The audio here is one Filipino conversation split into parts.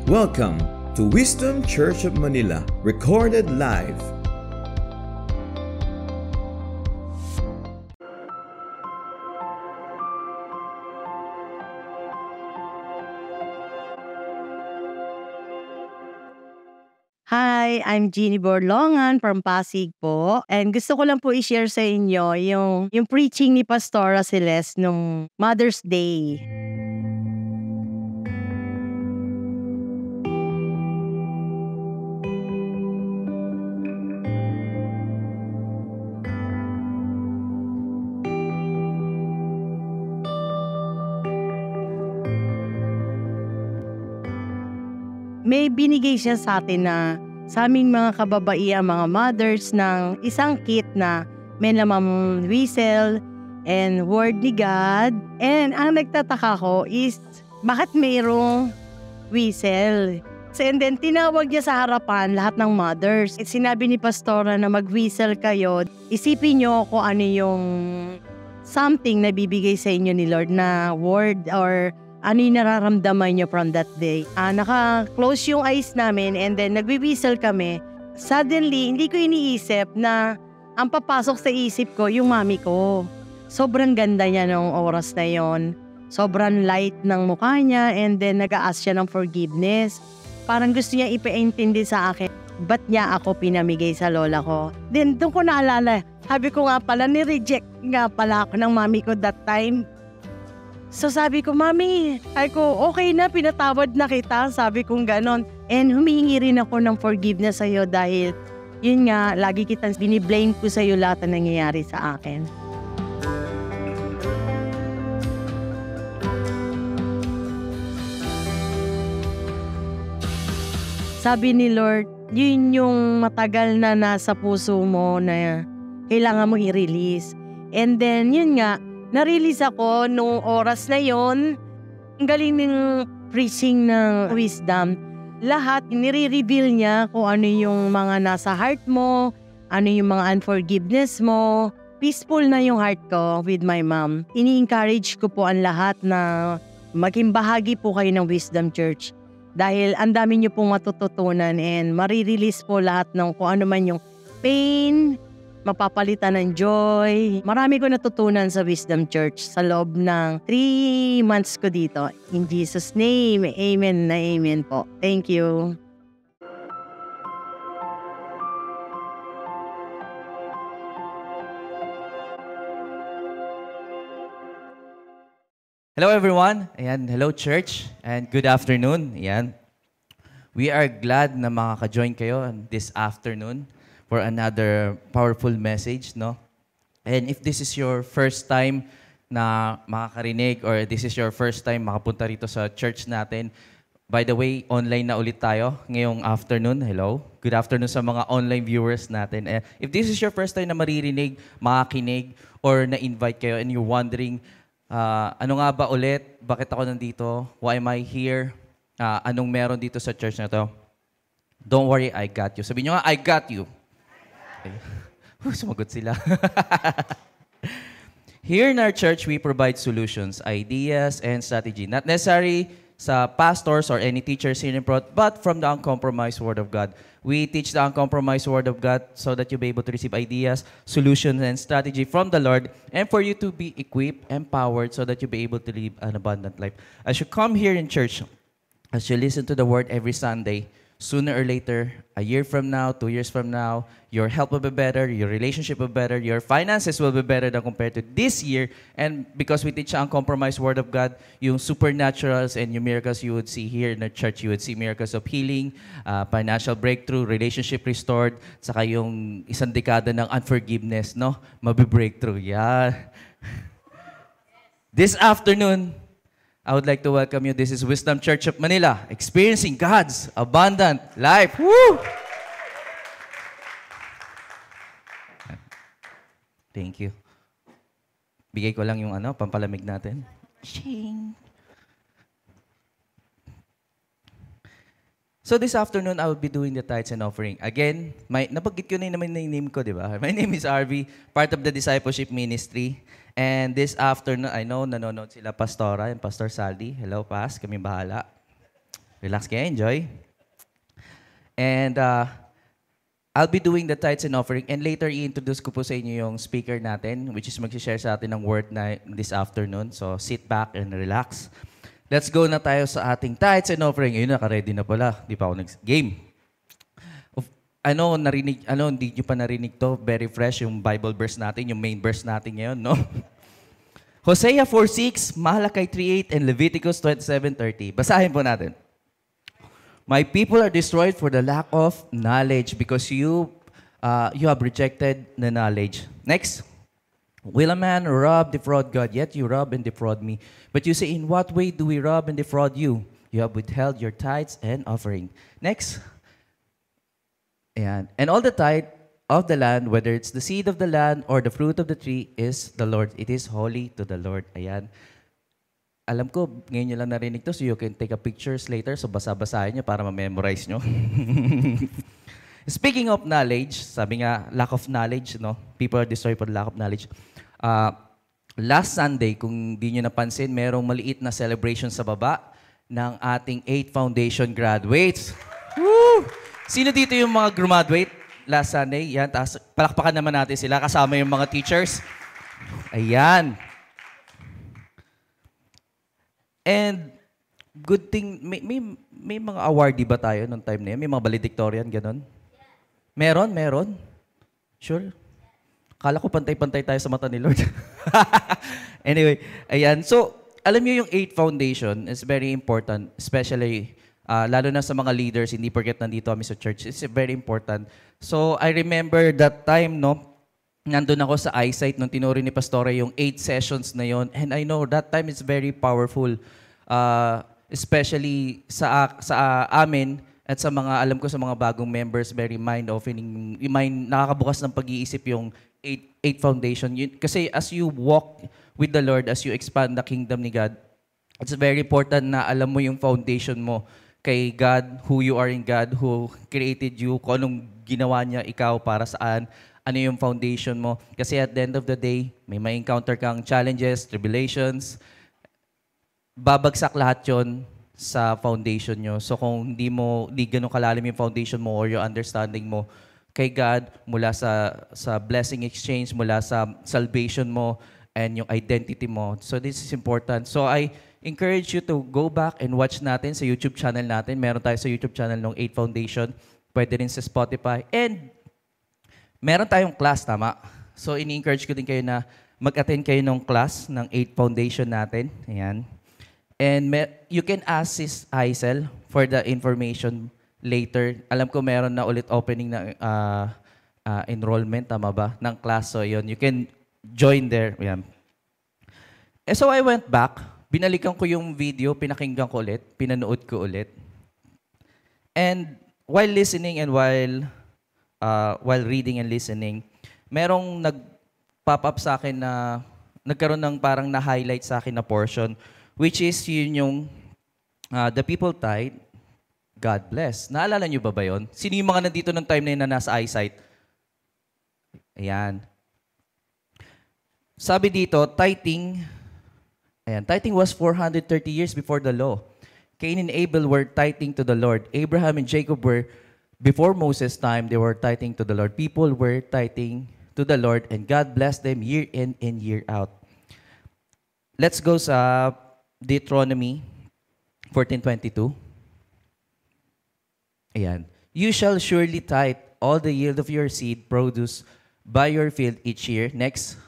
Welcome to Wisdom Church of Manila, recorded live. Hi, I'm Jeannie Borlongan from Pasig po. And gusto ko lang po i-share sa inyo yung preaching ni Pastora Celeste nung Mother's Day. May binigay siya sa atin na sa aming mga kababaihan, mga mothers, ng isang kit na may lamang whistle and word ni God. And ang nagtataka ko is, bakit mayroong whistle? And then tinawag niya sa harapan lahat ng mothers. At sinabi ni Pastora na mag-whistle kayo. Isipin niyo kung ano yung something na bibigay sa inyo ni Lord na word or ano yung nararamdaman nyo from that day. Naka-close yung eyes namin and then nagwi-whistle kami. Suddenly, hindi ko iniisip na ang papasok sa isip ko yung mami ko. Sobrang ganda niya nung oras na yon. Sobrang light ng mukha niya and then nag-a-ask siya ng forgiveness. Parang gusto niya ipaintindi sa akin, ba't niya ako pinamigay sa lola ko? Then doon ko naalala, sabi ko nga pala, ni-reject nga pala ako ng mami ko that time. So sabi ko, Mami, okay na, pinatawad na kita. Sabi kong ganon. And humihingi rin ako ng forgiveness sa'yo dahil yun nga, lagi kitang biniblame ko sa'yo lahat na nangyayari sa akin. Sabi ni Lord, yun yung matagal na nasa puso mo na kailangan mo i-release. And then yun nga, na-release ako nung oras na yon. Ang galing ng preaching ng wisdom. Lahat, nire-reveal niya kung ano yung mga nasa heart mo, ano yung mga unforgiveness mo. Peaceful na yung heart ko with my mom. Ini-encourage ko po ang lahat na maging bahagi po kayo ng Wisdom Church. Dahil ang dami niyo pong matututunan and marirelease po lahat ng kung ano man yung pain, mapapalitan ng joy. Marami ko natutunan sa Wisdom Church sa loob ng 3 months ko dito. In Jesus' name, amen na amen po. Thank you. Hello everyone. Ayan, hello church and good afternoon. Ayan. We are glad na makaka-join kayo this afternoon for another powerful message, no? And if this is your first time na makakarinig or this is your first time makapunta rito sa church natin, by the way, online na ulit tayo ngayong afternoon. Hello. Good afternoon sa mga online viewers natin. And if this is your first time na maririnig, makakinig, or na-invite kayo and you're wondering, ano nga ba ulit? Bakit ako nandito? Why am I here? Anong meron dito sa church na to? Don't worry, I got you. Sabihin nyo nga, I got you. Sumagot sila. Here in our church, we provide solutions, ideas, and strategy. Not necessary sa pastors or any teachers here in front, but from the uncompromised Word of God. We teach the uncompromised Word of God so that you'll be able to receive ideas, solutions, and strategy from the Lord, and for you to be equipped, empowered, so that you'll be able to live an abundant life. As you come here in church, as you listen to the Word every Sunday, sooner or later, a year from now, 2 years from now, your health will be better, your relationship will be better, your finances will be better than compared to this year. And because we teach ang uncompromised Word of God, yung supernaturals and yung miracles you would see here in the church, you would see miracles of healing, financial breakthrough, relationship restored, saka yung isang dekada ng unforgiveness, no? Mabi-breakthrough. Yeah. This afternoon, I would like to welcome you. This is Wisdom Church of Manila, experiencing God's abundant life. Woo! Thank you. Bigay ko lang yung pampalamig natin. Shing. So this afternoon, I will be doing the tithes and offering. Again, napagkit ko na naman yung name ko, di ba? My name is RV, part of the discipleship ministry. And this afternoon, I know nanonood sila Pastora and Pastor Saldi. Hello, Pas. Kami bahala. Relax kayo, enjoy. And I'll be doing the tithes and offering. And later, i-introduce ko po sa inyo yung speaker natin, which is mag-share sa atin ng word na this afternoon. So, sit back and relax. Let's go na tayo sa ating tithes and offering. Ayun, naka-ready na pala. Di pa ako nag-game. Hindi nyo pa narinig to. Very fresh yung Bible verse natin, yung main verse natin ngayon, no? Hosea 4:6, Malachi 3:8, and Leviticus 27:30. Basahin po natin. My people are destroyed for the lack of knowledge because you have rejected the knowledge. Next. Will a man rob, defraud God? Yet you rob and defraud me. But you say, in what way do we rob and defraud you? You have withheld your tithes and offering. Next. Ayan. And all the tithe of the land, whether it's the seed of the land or the fruit of the tree, is the Lord. It is holy to the Lord. Ayan. Alam ko, ngayon nyo lang narinig to, so you can take a pictures later, so basa-basahin nyo para ma-memorize nyo. Speaking of knowledge, sabi nga, lack of knowledge, no? People are destroyed for lack of knowledge. Last Sunday, kung di nyo napansin, merong maliit na celebration sa baba ng ating 8 Foundation graduates. Woo! Sino dito yung mga graduate last Sunday? Yan, taas, palakpakan naman natin sila, kasama yung mga teachers. Ayan. And good thing, may mga awardee ba tayo nung time na yun? May mga valedictorian, gano'n? Meron? Sure? Kala ko pantay-pantay tayo sa mata ni Lord. Anyway, ayan. So, alam niyo yung 8 Foundation is very important, especially, lalo na sa mga leaders, hindi porket nandito kami sa church, it's very important. So, I remember that time, no, nandun ako sa eyesight nung tinuri ni Pastora yung 8 sessions na yon, and I know that time is very powerful, especially sa amin at sa mga, alam ko sa mga bagong members, very mind-opening, nakakabukas ng pag-iisip yung 8 Foundation. Kasi as you walk with the Lord, as you expand the kingdom ni God, it's very important na alam mo yung foundation mo kay God, who you are in God, who created you, kung anong ginawa niya ikaw para saan, ano yung foundation mo. Kasi at the end of the day, may encounter kang challenges, tribulations, babagsak lahat yon sa foundation nyo. So kung di ganun kalalim yung foundation mo or yung understanding mo kay God, mula sa blessing exchange, mula sa salvation mo, and yung identity mo. So this is important. So I encourage you to go back and watch natin sa YouTube channel natin. Meron tayo sa YouTube channel ng 8 Foundation. Pwede rin sa Spotify. And meron tayong class, tama? So, ini-encourage ko din kayo na mag-attend kayo ng class ng 8 Foundation natin. Ayan. And you can ask Sis Aisel for the information later. Alam ko meron na ulit opening na enrollment, tama ba? Ng class. So, yun. You can join there. Ayan. So, I went back. Binalikan ko yung video, pinakinggan ko ulit, pinanood ko ulit. And while listening and while reading and listening, merong nag-pop up sa akin na nagkaroon ng parang na-highlight sa akin na portion, which is yun yung the people tithe, God bless. Naalala nyo ba yun? Sino yung mga nandito ng time na yun na nasa eyesight? Ayan. Sabi dito, tithing was 430 years before the law. Cain and Abel were tithing to the Lord. Abraham and Jacob were, before Moses' time, they were tithing to the Lord. People were tithing to the Lord, and God blessed them year in and year out. Let's go sa Deuteronomy 14:22. Ayan. You shall surely tithe all the yield of your seed produce by your field each year. Next.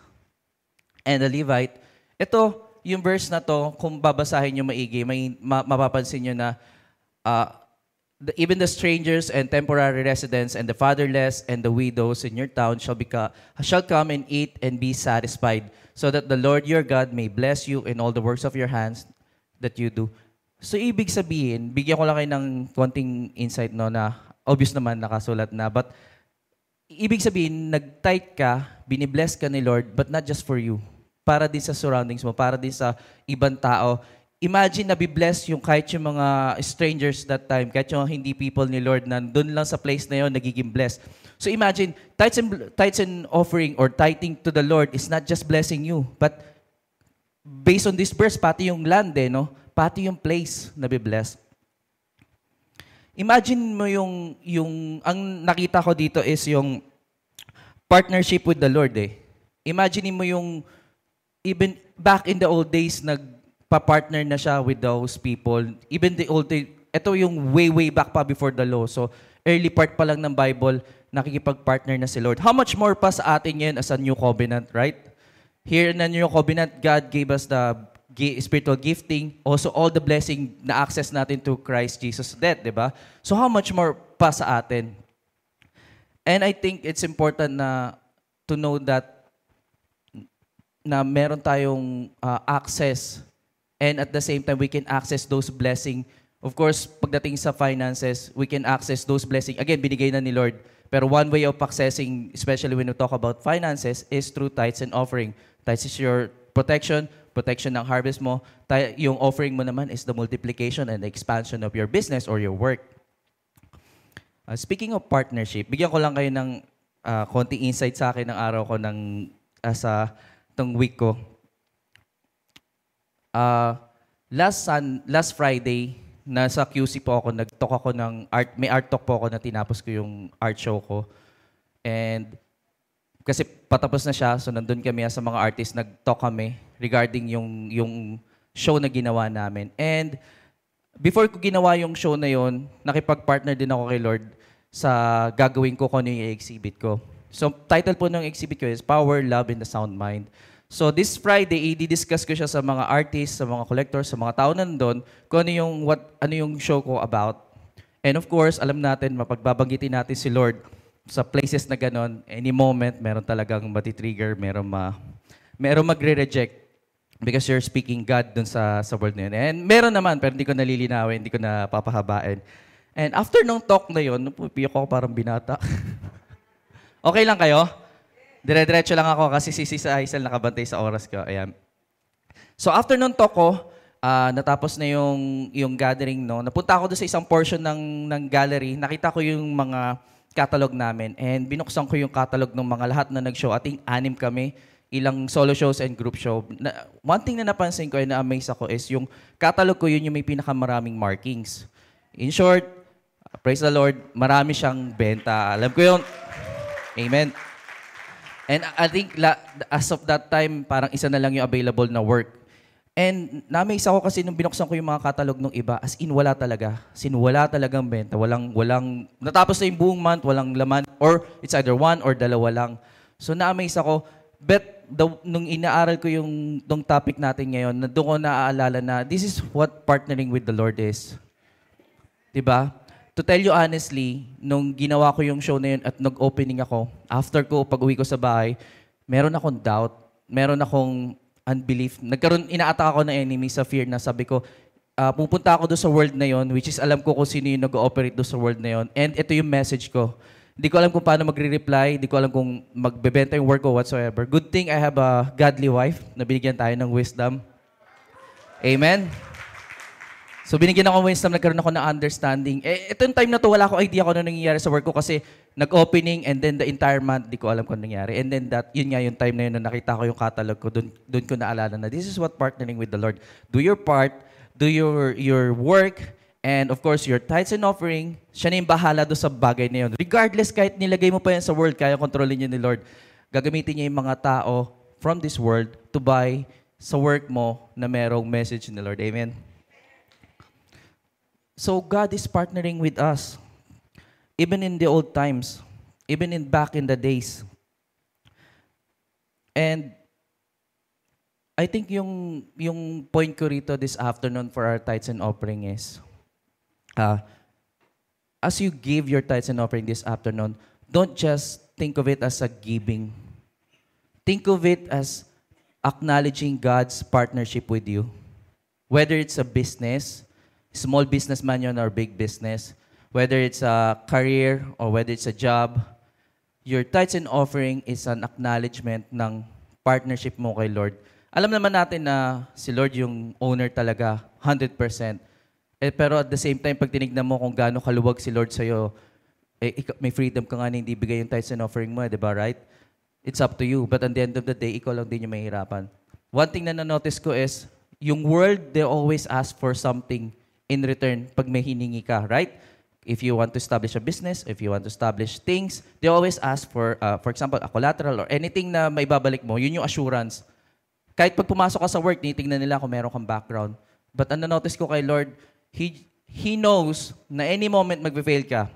And the Levite. Ito, yung verse na to, kung babasahin nyo maigi, mapapansin nyo na even the strangers and temporary residents and the fatherless and the widows in your town shall come and eat and be satisfied, so that the Lord your God may bless you in all the works of your hands that you do. So ibig sabihin, bigyan ko lang kayo ng konting insight no, na obvious naman nakasulat na, but ibig sabihin, nag-tithe ka, binibless ka ni Lord, but not just for you. Para din sa surroundings mo, para din sa ibang tao. Imagine na be-bless yung kahit yung mga strangers that time, kahit yung hindi people ni Lord na doon lang sa place na yon nagiging blessed. So imagine, tithes and offering or tithing to the Lord is not just blessing you, but based on this verse, pati yung land no? Pati yung place na be-blessed. Imagine mo ang nakita ko dito is yung partnership with the Lord eh. Imagine mo even back in the old days, nagpa-partner na siya with those people. Even the old days, ito yung way back pa before the law. So, early part pa lang ng Bible, nakikipag-partner na si Lord. How much more pa sa atin yan as a new covenant, right? Here in the new covenant, God gave us the spiritual gifting, also all the blessing na access natin to Christ Jesus' death, di ba? So how much more pa sa atin? And I think it's important to know that na meron tayong access, and at the same time, we can access those blessing. Of course, pagdating sa finances, we can access those blessing. Again, binigay na ni Lord. Pero one way of accessing, especially when we talk about finances, is through tithes and offering. Tithes is your protection ng harvest mo. Yung offering mo naman is the multiplication and the expansion of your business or your work. Speaking of partnership, bigyan ko lang kayo ng konting insight sa akin ng araw ko sa itong week ko. Last Friday, nasa QC po ako, nag-talk ako ng art, may art talk po ako na tinapos ko yung art show ko. And kasi patapos na siya, so nandun kami sa mga artists, nag-talk kami regarding yung show na ginawa namin. And before ko ginawa yung show na yon, nakipag-partner din ako kay Lord sa gagawin ko kung ano yung exhibit ko. So title po ng exhibit ko is Power, Love, and the Sound Mind. So this Friday, i-discuss ko siya sa mga artists, sa mga collectors, sa mga tao nandun, kung ano yung show ko about. And of course, alam natin, mapagbabanggitin natin si Lord sa places na ganon, any moment, meron talagang matitrigger, meron magre-reject because you're speaking God dun sa world na yun. And meron naman, pero hindi ko nalilinawin, hindi ko napapahabain. And after nung talk na yun, pupiyok ako parang binata. Okay lang kayo? Dire-diretso lang ako kasi si Hazel nakabantay sa oras ko. Ayan. So after nung talk ko, natapos na yung gathering, no? Napunta ako doon sa isang portion ng gallery. Nakita ko yung mga catalog namin. And binuksan ko yung catalog ng mga lahat na nag-show. Ating 6 kami. Ilang solo shows and group show. One thing na napansin ko ay na-amaze ako is yung catalog ko, yun yung may pinakamaraming markings. In short, praise the Lord, marami siyang benta. Alam ko yun. Amen. And I think as of that time, parang isa na lang yung available na work. And na-amaze ako kasi nung binuksan ko yung mga catalog ng iba, as in wala talaga. As in wala talagang benta. Walang, natapos na yung buong month, walang laman. Or it's either one or dalawa lang. So na-amaze ako. But nung inaaral ko yung topic natin ngayon, doon ko naaalala na this is what partnering with the Lord is. Diba? To tell you honestly, nung ginawa ko yung show na yun at nag-opening ako, after ko, pag-uwi ko sa bahay, meron akong doubt, meron akong unbelief. Inaatake ako ng enemy sa fear na sabi ko, pupunta ako doon sa world na yun, which is alam ko kung sino yung nag-ooperate doon sa world na yun. And ito yung message ko. Hindi ko alam kung paano magre-reply, hindi ko alam kung magbebenta yung work ko whatsoever. Good thing I have a godly wife na binigyan tayo ng wisdom. Amen? So binigyan ako ng wisdom, nagkaroon ako ng understanding. Ito yung time na to, wala akong idea kung ano nangyayari sa work ko kasi nag-opening and then the entire month, di ko alam kung ano nangyari. And then yun nga yung time na yun na nakita ko yung catalog ko, dun ko naalala na this is what partnering with the Lord. Do your part, do your work, and of course, your tithes and offering, siya na yung bahala doon sa bagay na yun. Regardless, kahit nilagay mo pa yan sa world, kaya kontrolin niya ni Lord, gagamitin niya yung mga tao from this world to buy sa work mo na merong message ni Lord. Amen? So, God is partnering with us. Even in the old times. Even back in the days. And I think yung point ko rito this afternoon for our tithes and offering is, as you give your tithes and offering this afternoon, don't just think of it as a giving. Think of it as acknowledging God's partnership with you. Whether it's a business, small businessman yun or big business, whether it's a career or whether it's a job, your tithes and offering is an acknowledgement ng partnership mo kay Lord. Alam naman natin na si Lord yung owner talaga, 100%. Pero at the same time, pag tinignan mo kung gaano kaluwag si Lord sa'yo, may freedom ka nga na hindi bigay yung tithes and offering mo, di ba, right? It's up to you. But at the end of the day, ikaw lang din yung mahihirapan. One thing na na-notice ko is, yung world, they always ask for something in return pag may hiningi ka, right? if you want to establish a business, if you want to establish things, they always ask for example, a collateral or anything na may babalik mo, yun yung assurance. Kahit pag pumasok ka sa work, titignan nila kung meron kang background. But ano notice ko kay Lord, He knows na any moment magbe-fail ka.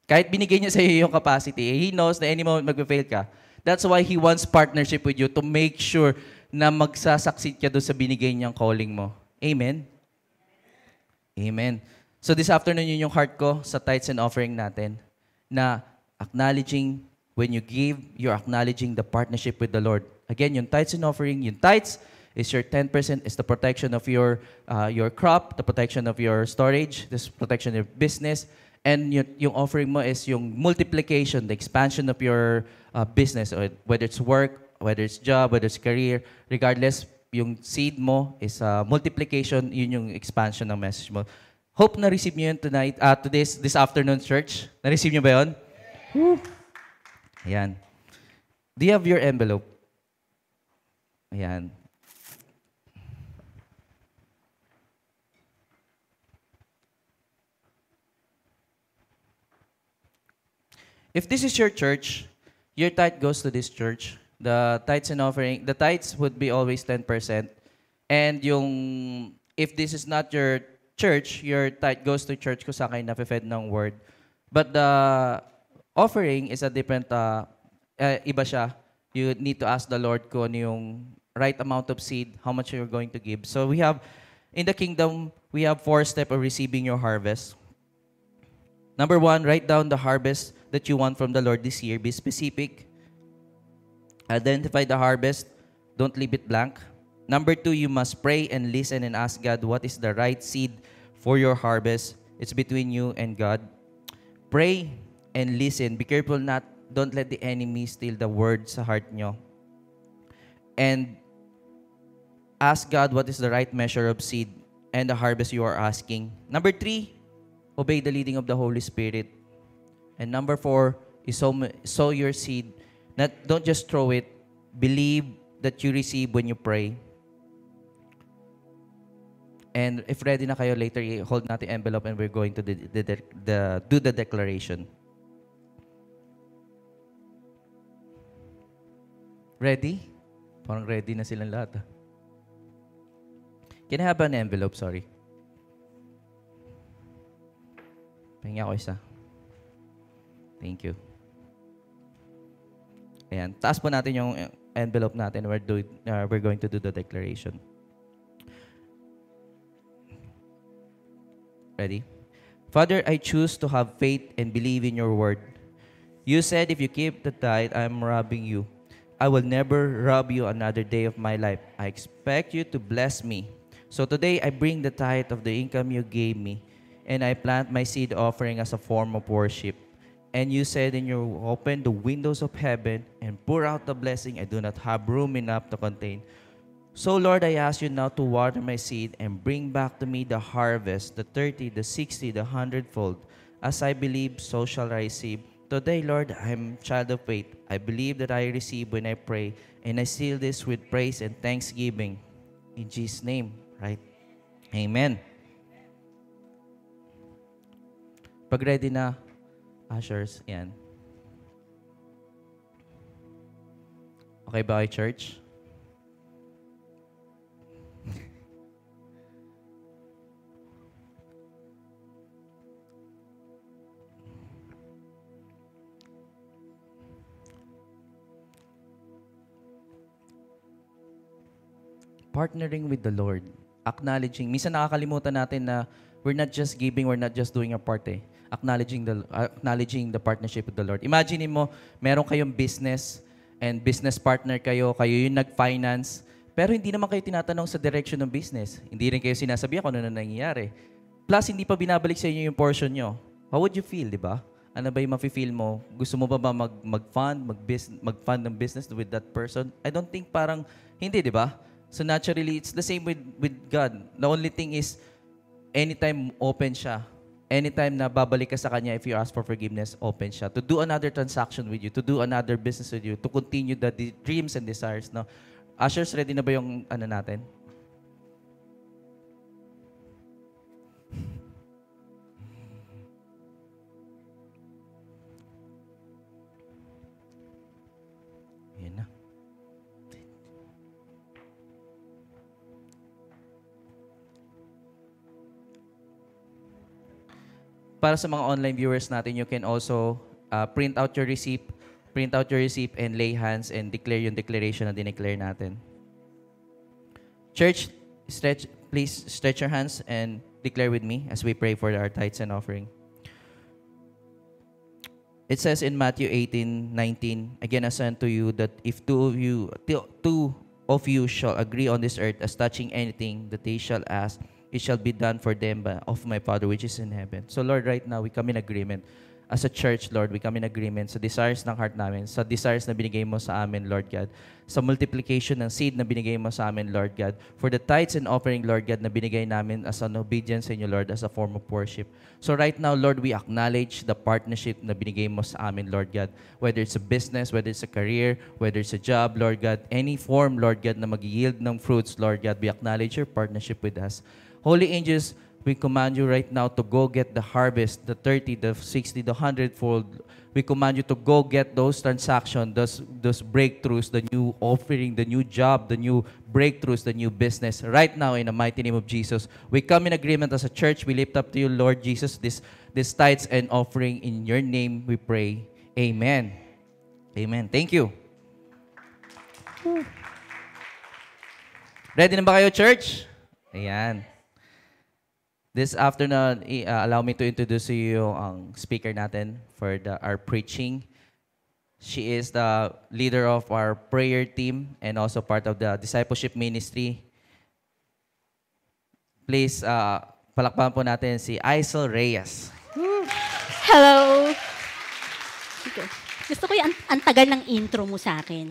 Kahit binigay niya sa iyo yung capacity, He knows na any moment magbe-fail ka. That's why He wants partnership with you to make sure na magsasucceed ka doon sa binigay niyang calling mo. Amen? Amen. So this afternoon, yun yung heart ko sa tithes and offering natin, na acknowledging, when you give, you're acknowledging the partnership with the Lord. Again, yung tithes and offering, yung tithes is your 10%, is the protection of your crop, the protection of your storage, the protection of your business, and yung offering mo is yung multiplication, the expansion of your business, whether it's work, whether it's job, whether it's career, regardless, yung seed mo is multiplication, yun yung expansion ng message mo. Hope na-receive nyo yun tonight, this afternoon, church. Na-receive nyo ba yun? Woo. Ayan. Do you have your envelope? Ayan. If this is your church, your tithe goes to this church. The tithes and offering, the tithes would be always 10%. And if this is not your church, your tithe goes to church kung saan kayo nafe-fed ng word. But the offering is a different, iba siya. You need to ask the Lord kung ano yung right amount of seed, how much you're going to give. So we have, in the kingdom, we have 4 steps of receiving your harvest. Number 1, write down the harvest that you want from the Lord this year. Be specific. Identify the harvest. Don't leave it blank. Number 2, you must pray and listen and ask God what is the right seed for your harvest. It's between you and God. Pray and listen. Be careful don't let the enemy steal the word sa heart nyo. And ask God what is the right measure of seed and the harvest you are asking. Number 3, obey the leading of the Holy Spirit. And number 4 is sow your seed. Don't just throw it. Believe that you receive when you pray. And if ready na kayo, later hold natin envelope and we're going to do the declaration. Ready? Parang ready na silang lahat. Can I have an envelope? Sorry. Pahinga ko isa. Thank you. Ayan. Taas po natin yung envelope natin. We're going to do the declaration. Ready? Father, I choose to have faith and believe in your word. You said if you keep the tithe, I am robbing you. I will never rob you another day of my life. I expect you to bless me. So today, I bring the tithe of the income you gave me, and I plant my seed offering as a form of worship. And you said in your open the windows of heaven and pour out the blessing I do not have room enough to contain. So, Lord, I ask you now to water my seed and bring back to me the harvest, the 30, the 60, the 100-fold. As I believe, so shall I receive. Today, Lord, I am a child of faith. I believe that I receive when I pray, and I seal this with praise and thanksgiving. In Jesus' name, right? Amen. Pag ready na, ushers, yan. Okay ba kayo, church? Partnering with the Lord. Acknowledging. Minsan nakakalimutan natin na we're not just giving, we're not just doing our part eh. Acknowledging the partnership with the Lord. Imagine mo, meron kayong business and business partner kayo yung nag-finance, pero hindi naman kayo tinatanong sa direction ng business. Hindi rin kayo sinasabihan kung ano na nangyayari. Plus, hindi pa binabalik sa inyo yung portion nyo. How would you feel, di ba? Ano ba yung mafe-feel mo? Gusto mo ba mag-fund ng business with that person? I don't think parang, hindi, di ba? So naturally, it's the same with God. The only thing is, anytime open siya. Anytime na babalik ka sa Kanya, if you ask for forgiveness, open siya. To do another transaction with you, to do another business with you, to continue the dreams and desires. No? Ushers, ready na ba yung ano natin? para sa mga online viewers natin, you can also print out your receipt and lay hands and declare yung declaration na dineclare natin. Church, please stretch your hands and declare with me as we pray for our tithes and offering. It says in Matthew 18:19, again I say unto you that if two of you shall agree on this earth as touching anything that they shall ask, it shall be done for them of my Father which is in heaven. So Lord, right now we come in agreement. As a church, Lord, we come in agreement sa desires ng heart namin, sa desires na binigay mo sa amin, Lord God, sa multiplication ng seed na binigay mo sa amin, Lord God, for the tithes and offering, Lord God, na binigay namin as an obedience sa inyo, Lord, as a form of worship. So right now, Lord, we acknowledge the partnership na binigay mo sa amin, Lord God, whether it's a business, whether it's a career, whether it's a job, Lord God, any form, Lord God, na mag-yield ng fruits, Lord God, we acknowledge your partnership with us. Holy angels, we command you right now to go get the harvest, the 30, the 60, the 100-fold. We command you to go get those transactions, those breakthroughs, the new offering, the new job, the new breakthroughs, the new business. Right now, in the mighty name of Jesus, we come in agreement as a church. We lift up to you, Lord Jesus, this tithes and offering. In your name we pray. Amen. Amen. Thank you. Ready na ba kayo, church? Ayan. This afternoon, allow me to introduce to you ang speaker natin for our preaching. She is the leader of our prayer team and also part of the discipleship ministry. Please, palakpakan po natin si Aisel Reyes. Hello! Gusto ko yung ang tagal ng intro mo sa akin.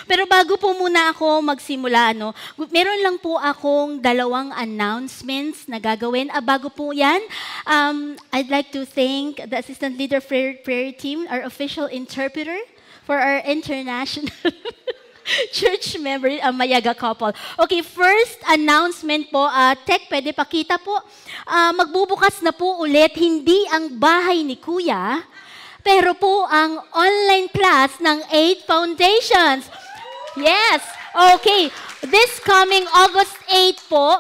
Pero bago po muna ako magsimula, meron lang po akong 2 announcements na gagawin. Bago po yan, I'd like to thank the Assistant Leader Prayer Team, our official interpreter for our international church member, Mayaga couple. Okay, first announcement po, Tech, pwede pakita po. Magbubukas na po ulit, hindi ang bahay ni Kuya, pero po ang online class ng 8 Foundations. Yes, okay. This coming August 8 po,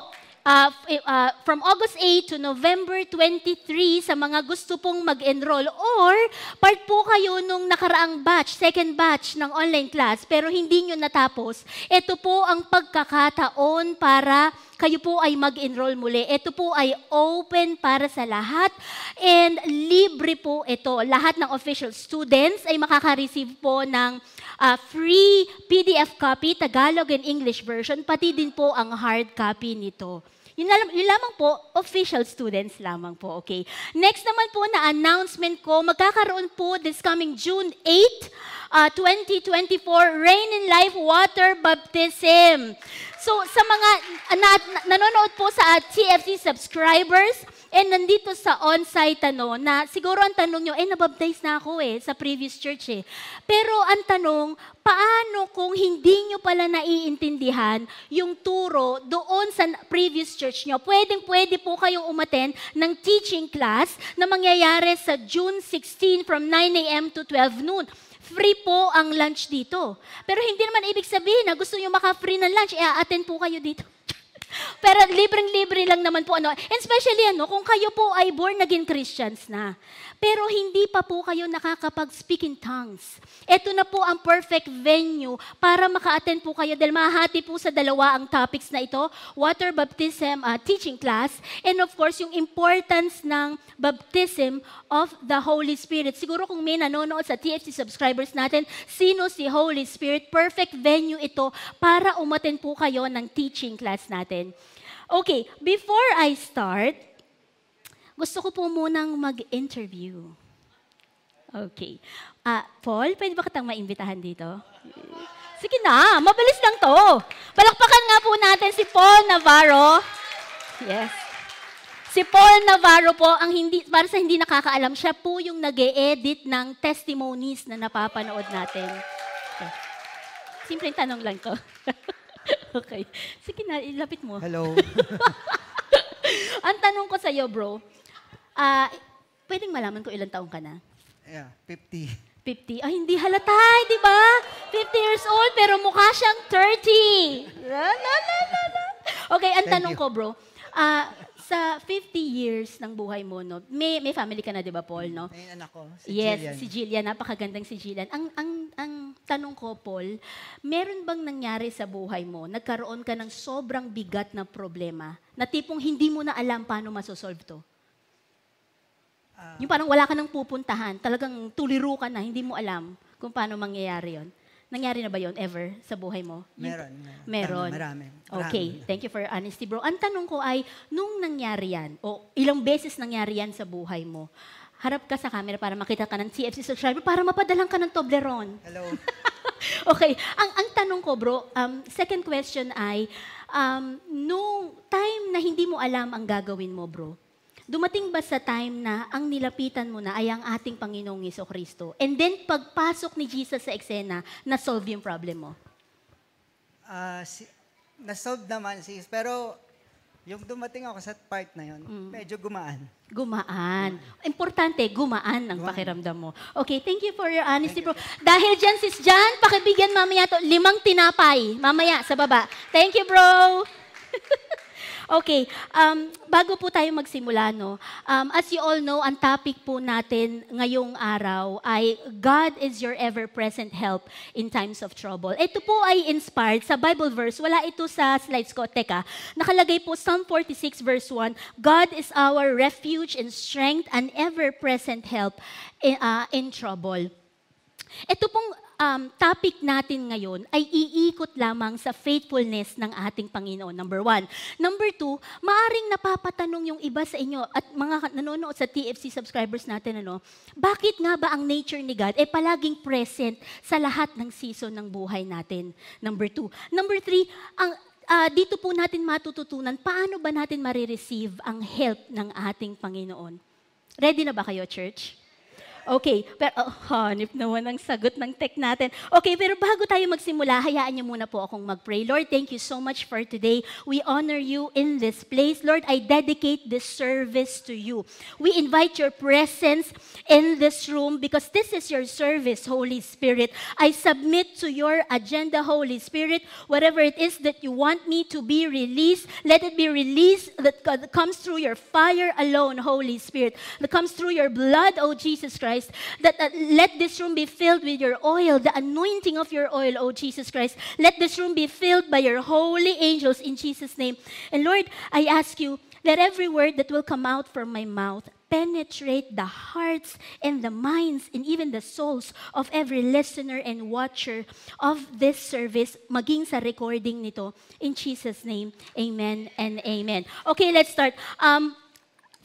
from August 8 to November 23 sa mga gusto pong mag-enroll or part po kayo nung nakaraang batch, second batch ng online class pero hindi nyo natapos, ito po ang pagkakataon para kayo po ay mag-enroll muli. Ito po ay open para sa lahat and libre po ito. Lahat ng official students ay makaka-receive po ng free PDF copy, Tagalog and English version, pati din po ang hard copy nito. Yun lamang po, official students lamang po, okay? Next naman po na announcement ko, magkakaroon po this coming June 8, 2024, Rain in Life Water Baptism. So sa mga nanonood po sa TFC subscribers, and nandito sa on-site na siguro ang tanong nyo, nabaptize na ako sa previous church Pero ang tanong, paano kung hindi nyo pala naiintindihan yung turo doon sa previous church nyo? Pwede po kayong umattend ng teaching class na mangyayari sa June 16 from 9 a.m. to 12 noon. Free po ang lunch dito. Pero hindi naman ibig sabihin na gusto nyo maka-free ng lunch, attend po kayo dito. Pero libreng-libre lang naman po. And especially kung kayo po ay born-again Christians na, pero hindi pa po kayo nakakapag-speak in tongues. Ito na po ang perfect venue para maka-attend po kayo dahil mahati po sa dalawa ang topics na ito, water baptism teaching class, and of course, yung importance ng baptism of the Holy Spirit. Siguro kung may nanonood sa TFC subscribers natin, sino si Holy Spirit? Perfect venue ito para umattend po kayo ng teaching class natin. Okay, before I start, gusto ko po munang mag-interview. Okay. Paul, pwede ba kitang maimbitahan dito? Sige na, mabilis lang to. Palakpakan nga po natin si Paul Navarro. Yes. Si Paul Navarro po, para sa hindi nakakaalam, siya po yung nag-e-edit ng testimonies na napapanood natin. Okay. Simpleng tanong lang to. Okay. Sige na, ilapit mo. Hello. Ang tanong ko sa'yo, bro, pwedeng malaman ko ilang taong ka na? Yeah, 50. 50? Hindi halata, di ba? 50 years old, pero mukha siyang 30. Okay, ang tanong ko, bro, Sa 50 years ng buhay mo, no, may family ka na, di ba, Paul, no? Ayun, anak ko, Yes, Jillian. si Jillian. Napakagandang si Jillian. Ang tanong ko, Paul, meron bang nangyari sa buhay mo, nagkaroon ka ng sobrang bigat na problema, na tipong hindi mo na alam paano masosolve to? Yung parang wala ka nang pupuntahan, talagang tuliro ka na, hindi mo alam kung paano mangyayari yon. Nangyari na ba yon ever sa buhay mo? Meron. Marami. Marami. Okay, thank you for your honesty, bro. Ang tanong ko ay, nung nangyari yan, o ilang beses nangyari yan sa buhay mo, harap ka sa camera para makita ka ng TFC subscriber para mapadalang ka ng Toblerone. Hello. Okay, ang tanong ko, bro, second question ay, nung time na hindi mo alam ang gagawin mo, bro, dumating ba sa time na ang nilapitan mo na ay ang ating Panginoong Jesucristo? And then, pagpasok ni Jesus sa eksena, na-solve yung problem mo? Na-solve naman, sis. Pero, yung dumating ako sa part na yun, medyo gumaan. Gumaan. Importante, gumaan ang pakiramdam mo. Okay, thank you for your honesty, bro. Dahil dyan, sis Jan, pakibigyan mamaya to 5 tinapay. Mamaya, sa baba. Thank you, bro. Okay, bago po tayo magsimula, no, as you all know, ang topic po natin ngayong araw ay God is your ever-present help in times of trouble. Ito po ay inspired sa Bible verse. Wala ito sa slides ko. Teka, nakalagay po Psalm 46 verse 1, God is our refuge and strength and ever-present help in trouble. Ito pong topic natin ngayon ay iikot lamang sa faithfulness ng ating Panginoon, number 1. Number 2, maaring napapatanong yung iba sa inyo at mga nanonood sa TFC subscribers natin, bakit nga ba ang nature ni God ay palaging present sa lahat ng season ng buhay natin? Number 2. Number 3, dito po natin matututunan paano ba natin marireceive ang help ng ating Panginoon. Ready na ba kayo, church? Okay, pero hanip naman ang sagot ng tech natin. Okay, pero bago tayo magsimula, hayaan niyo muna po akong mag-pray. Lord, thank you so much for today. We honor you in this place. Lord, I dedicate this service to you. We invite your presence in this room because this is your service, Holy Spirit. I submit to your agenda, Holy Spirit. Whatever it is that you want me to be released, let it be released that comes through your fire alone, Holy Spirit. That comes through your blood, oh Jesus Christ. That let this room be filled with your oil, the anointing of your oil, oh Jesus Christ. Let this room be filled by your holy angels in Jesus' name. And Lord, I ask you, let every word that will come out from my mouth penetrate the hearts and the minds and even the souls of every listener and watcher of this service, maging sa recording nito. In Jesus' name, amen and amen. Okay, let's start.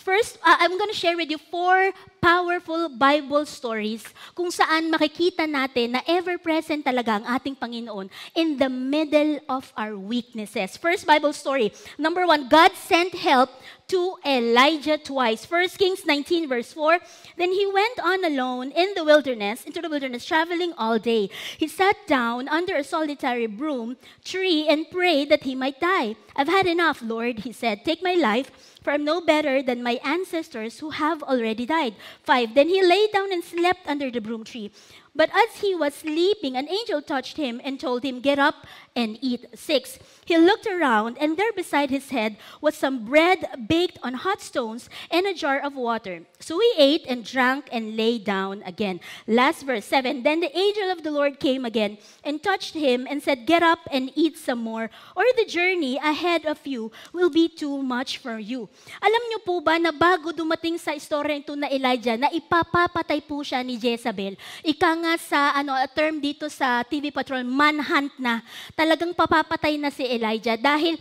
First, I'm going to share with you 4 powerful Bible stories kung saan makikita natin na ever-present talaga ang ating Panginoon in the middle of our weaknesses. First Bible story. Number 1, God sent help to Elijah twice. 1 Kings 19 verse 4, then he went on alone into the wilderness, traveling all day. He sat down under a solitary broom tree and prayed that he might die. I've had enough, Lord, he said. Take my life, for I'm no better than my ancestors who have already died. 5, then he lay down and slept under the broom tree. But as he was sleeping, an angel touched him and told him, get up and eat. 6, he looked around, and there beside his head was some bread baked on hot stones and a jar of water. So he ate and drank and lay down again. Last verse, 7, then the angel of the Lord came again and touched him and said, get up and eat some more, or the journey ahead of you will be too much for you. Alam niyo po ba na bago dumating sa istorya ito na Elijah, na ipapapatay po siya ni Jezebel, ika nga sa term dito sa TV Patrol, manhunt na. Talagang papapatay na si Elijah dahil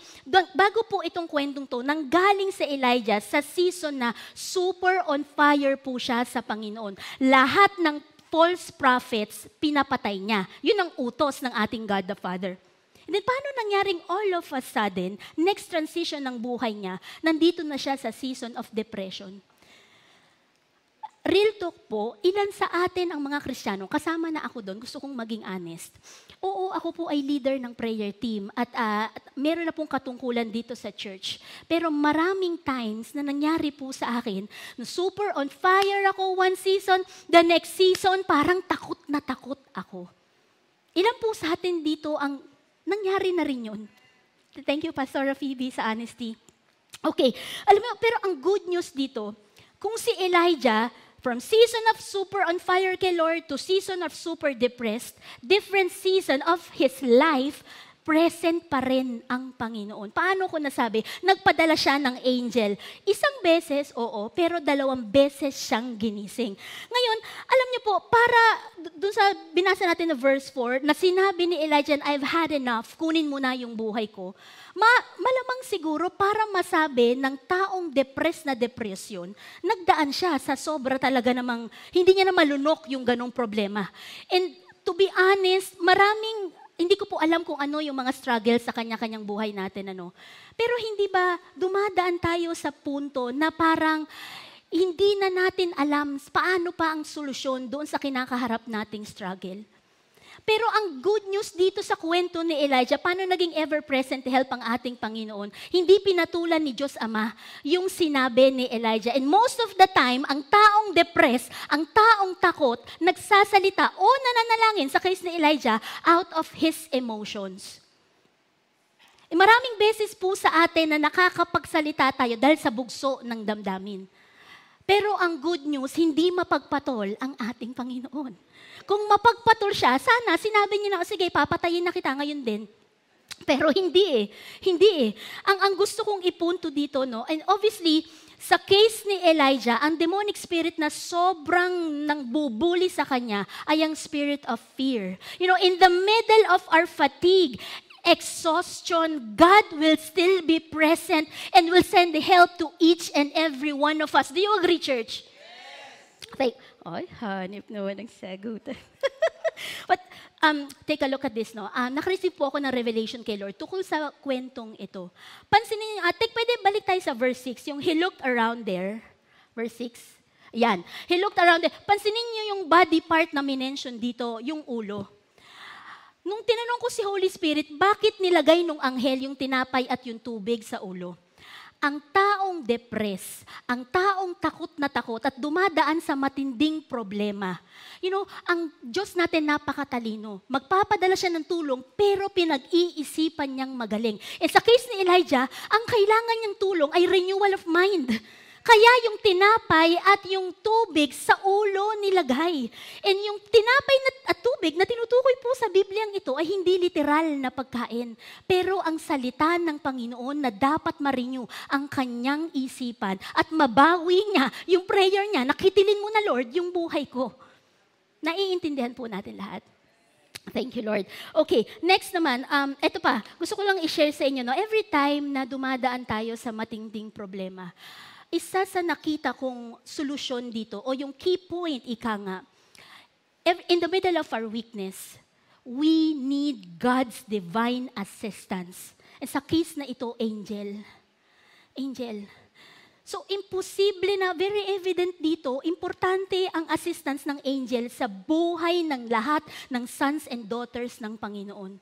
bago po itong kwentong to, nanggaling si Elijah sa season na super on fire po siya sa Panginoon. Lahat ng false prophets, pinapatay niya. Yun ang utos ng ating God the Father. And then paano nangyaring all of a sudden, next transition ng buhay niya, nandito na siya sa season of depression. Real talk po, ilan sa atin ang mga Kristiyano, kasama na ako doon, gusto kong maging honest. Oo, ako po ay leader ng prayer team at meron na pong katungkulan dito sa church. Pero maraming times na nangyari po sa akin, na super on fire ako one season, the next season parang takot na takot ako. Ilan po sa atin dito ang nangyari na rin yun? Thank you, Pastor Phoebe, sa honesty. Okay, alam mo, pero ang good news dito, kung si Elijah, from season of super on fire kay Lord to season of super depressed, different season of his life, present pa rin ang Panginoon. Paano ko nasabi? Nagpadala siya ng angel. Isang beses, oo, pero 2 beses siyang ginising. Ngayon, alam niyo po, para dun sa binasa natin na verse 4, na sinabi ni Elijah, I've had enough, kunin mo na yung buhay ko. Malamang siguro para masabi ng taong depressed na depression, nagdaan siya sa sobra talaga namang, hindi niya na malunok yung ganong problema. And to be honest, hindi ko po alam kung ano yung mga struggles sa kanya-kanyang buhay natin. Pero hindi ba dumadaan tayo sa punto na parang hindi na natin alam paano pa ang solusyon doon sa kinakaharap nating struggle? Pero ang good news dito sa kwento ni Elijah, paano naging ever-present help ang ating Panginoon? Hindi pinatulan ni Diyos Ama yung sinabi ni Elijah. And most of the time, ang taong depressed, ang taong takot, nagsasalita o nananalangin sa case ni Elijah out of his emotions. Maraming beses po sa atin na nakakapagsalita tayo dahil sa bugso ng damdamin. Pero ang good news, hindi mapagpatol ang ating Panginoon. Kung mapagpatol siya, sana sinabi niya na, sige, papatayin na kita ngayon din. Pero hindi eh. Hindi eh. Ang gusto kong ipunto dito, and obviously, sa case ni Elijah, ang demonic spirit na sobrang nangbubuli sa kanya ay ang spirit of fear. In the middle of our fatigue, exhaustion, God will still be present and will send help to each and every one of us. Do you agree, church? Yes. Hanip naman ng sagutan. But take a look at this. Nakareceive po ako ng revelation kay Lord tukol sa kwentong ito. Pansinin niyo, pwede balik tayo sa verse 6, yung he looked around there. Verse 6. Yan. He looked around there. Pansinin niyo yung body part na minention dito, yung ulo. Nung tinanong ko si Holy Spirit, bakit nilagay nung anghel yung tinapay at yung tubig sa ulo? Ang taong depressed, ang taong takot na takot at dumadaan sa matinding problema. Ang Diyos natin napakatalino. Magpapadala siya ng tulong pero pinag-iisipan niyang magaling. Sa case ni Elijah, ang kailangan niyang tulong ay renewal of mind. Kaya yung tinapay at yung tubig sa ulo nilagay. And yung tinapay at tubig na tinutukoy po sa Bibliang ito ay hindi literal na pagkain. Pero ang salita ng Panginoon na dapat ma-renew ang kanyang isipan at mabawi niya yung prayer niya, nakitilin mo na Lord yung buhay ko. Naiintindihan po natin lahat. Thank you, Lord. Okay, next naman, eto pa, gusto ko lang i-share sa inyo, every time na dumadaan tayo sa matinding problema, isa sa nakita kong solusyon dito, o yung key point, ika nga, in the middle of our weakness, we need God's divine assistance. And sa case na ito, angel. Angel. So, imposible na, very evident dito, importante ang assistance ng angel sa buhay ng lahat ng sons and daughters ng Panginoon.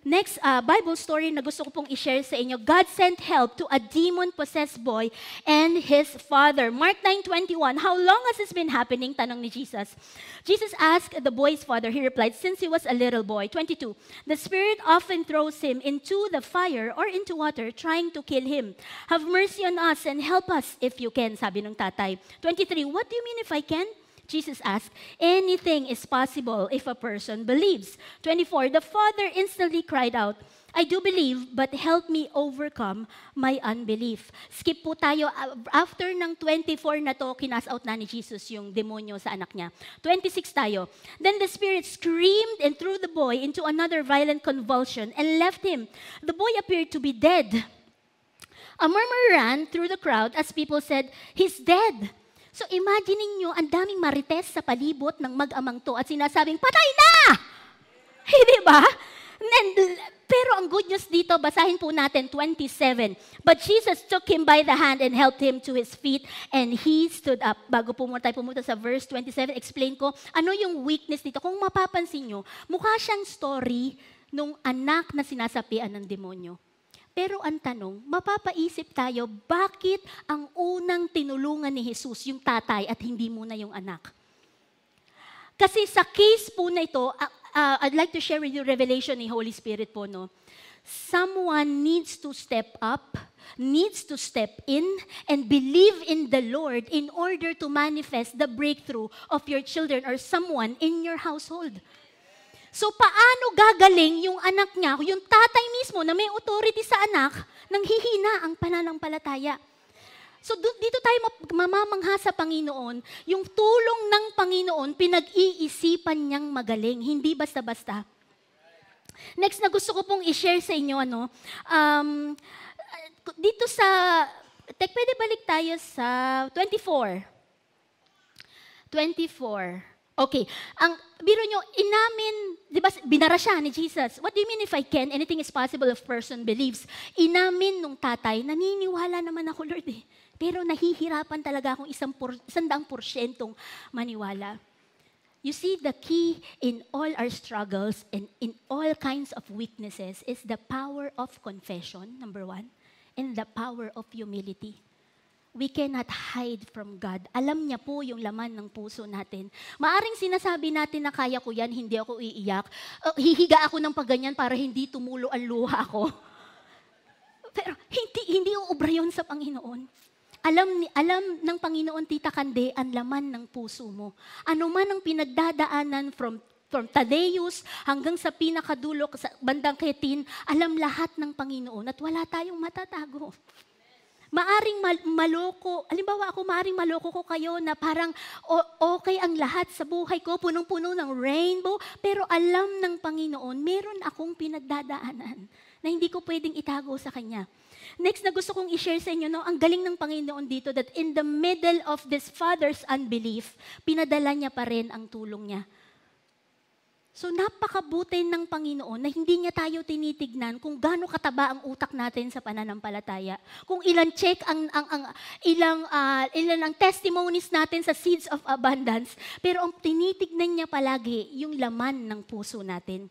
Next Bible story na gusto ko pong i-share sa inyo, God sent help to a demon-possessed boy and his father. Mark 9:21, how long has this been happening? Tanong ni Jesus. Jesus asked the boy's father, he replied, since he was a little boy. 22, the spirit often throws him into the fire or into water trying to kill him. Have mercy on us and help us if you can, sabi ng tatay. 23, what do you mean if I can? Jesus asked, anything is possible if a person believes. 24, the father instantly cried out, I do believe, but help me overcome my unbelief. Skip po tayo. After ng 24 na to, kinas out na ni Jesus yung demonyo sa anak niya. 26 tayo. Then the spirit screamed and threw the boy into another violent convulsion and left him. The boy appeared to be dead. A murmur ran through the crowd as people said, he's dead. So imagine niyo, ang daming marites sa palibot ng mag-amang to at sinasabing, patay na! Hindi ba? Pero ang good news dito, basahin po natin 27. But Jesus took him by the hand and helped him to his feet and he stood up. Bago po tayo pumunta sa verse 27, explain ko ano yung weakness dito. Kung mapapansin nyo, mukha siyang story nung anak na sinasapian ng demonyo. Pero ang tanong, mapapaisip tayo, bakit ang unang tinulungan ni Jesus yung tatay at hindi muna yung anak? Kasi sa case po na ito, I'd like to share with you revelation ni Holy Spirit po, Someone needs to step up needs to step in and believe in the Lord in order to manifest the breakthrough of your children or someone in your household. So paano gagaling yung anak niya, yung tatay mismo na may authority sa anak, nang hihina ang pananampalataya? So dito tayo mamamangha sa Panginoon, yung tulong ng Panginoon, pinag-iisipan niyang magaling, hindi basta-basta. Next na gusto ko pong i-share sa inyo, dito sa, pwede balik tayo sa 24. Okay, biro nyo, inamin, di ba, binara siya ni Jesus. What do you mean if I can? Anything is possible if person believes. Inamin nung tatay, naniniwala naman ako, Lord eh. Pero nahihirapan talaga akong 100% maniwala. You see, the key in all our struggles and in all kinds of weaknesses is the power of confession, number 1, and the power of humility. We cannot hide from God. Alam niya po yung laman ng puso natin. Maaring sinasabi natin na kaya ko yan, hindi ako iiyak. Hihiga ako ng pagganyan para hindi tumulo ang luha ko. Pero hindi uubra yun sa Panginoon. Alam ng Panginoon, Tita Kande, ang laman ng puso mo. Ano man ang pinagdadaanan from Tadeus hanggang sa pinakadulo, sa bandang Ketin, alam lahat ng Panginoon at wala tayong matatago. Maaring maloko, halimbawa ako, maaring maloko ko kayo na parang okay ang lahat sa buhay ko, punong-puno ng rainbow, pero alam ng Panginoon, meron akong pinagdadaanan na hindi ko pwedeng itago sa Kanya. Next na gusto kong i-share sa inyo, ang galing ng Panginoon dito that in the middle of this father's unbelief, pinadala niya pa rin ang tulong niya. So napakabuti ng Panginoon na hindi niya tayo tinitignan kung gaano kataba ang utak natin sa pananampalataya. Kung ilan check ilang ang testimonies natin sa Seeds of Abundance, pero ang tinitignan niya palagi yung laman ng puso natin.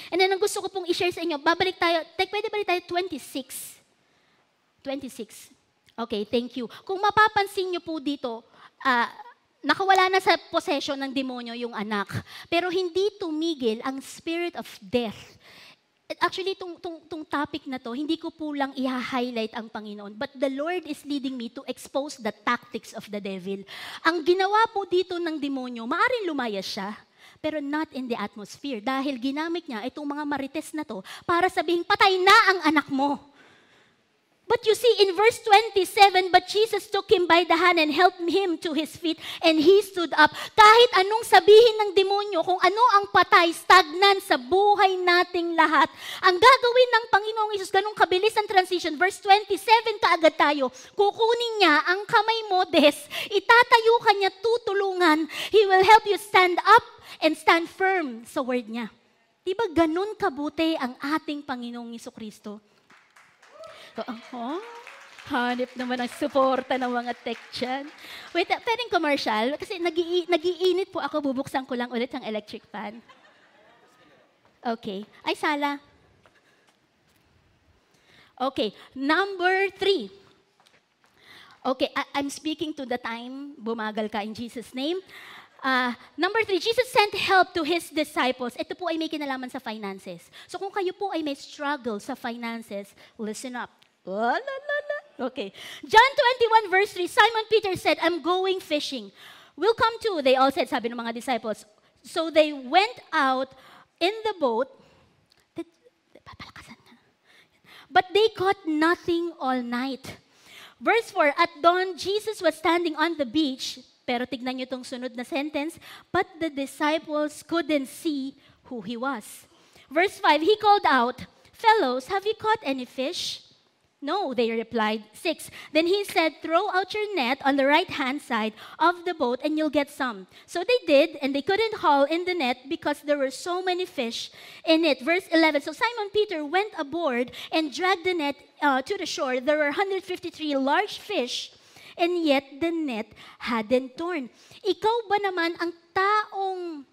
And then ang gusto ko pong i-share sa inyo, pwede balik tayo 26. Okay, thank you. Kung mapapansin niyo po dito, nakawala na sa possession ng demonyo yung anak, pero hindi tumigil ang spirit of death. Actually, itong topic na to, hindi ko po lang i-highlight ang Panginoon, but the Lord is leading me to expose the tactics of the devil. Ang ginawa po dito ng demonyo, maaaring lumayas siya, pero not in the atmosphere. Dahil ginamit niya itong mga marites na to para sabihin, patay na ang anak mo. But you see, in verse 27, but Jesus took him by the hand and helped him to his feet, and he stood up. Kahit anong sabihin ng demonyo, kung ano ang patay, stagnan sa buhay nating lahat, ang gagawin ng Panginoong Isus, ganung kabilis ang transition, verse 27 kaagad tayo, kukunin niya ang kamay mo, itatayo ka niya, tutulungan, He will help you stand up and stand firm sa word niya. Diba ganun kabuti ang ating Panginoong Jesucristo? Hanip naman ang suporta ng mga tech dyan. Wait, pwedeng commercial? Kasi nag-iinit po ako, bubuksan ko lang ulit ang electric fan. Okay. Ay, sala. Okay, number 3. Okay, I'm speaking to the time. Bumagal ka in Jesus' name. Number 3, Jesus sent help to His disciples. Ito po ay may kinalaman sa finances. So kung kayo po ay may struggle sa finances, listen up. Okay. John 21 verse 3, Simon Peter said, I'm going fishing. We'll come too, they all said, sabi ng mga disciples. So they went out in the boat. But they caught nothing all night. Verse 4, at dawn, Jesus was standing on the beach. Pero tignan nyo itong sunod na sentence. But the disciples couldn't see who He was. Verse 5, He called out, fellows, have you caught any fish? No, they replied. 6, then He said, throw out your net on the right-hand side of the boat and you'll get some. So they did, and they couldn't haul in the net because there were so many fish in it. Verse 11, so Simon Peter went aboard and dragged the net to the shore. There were 153 large fish, and yet the net hadn't torn. Ikaw ba naman ang taong,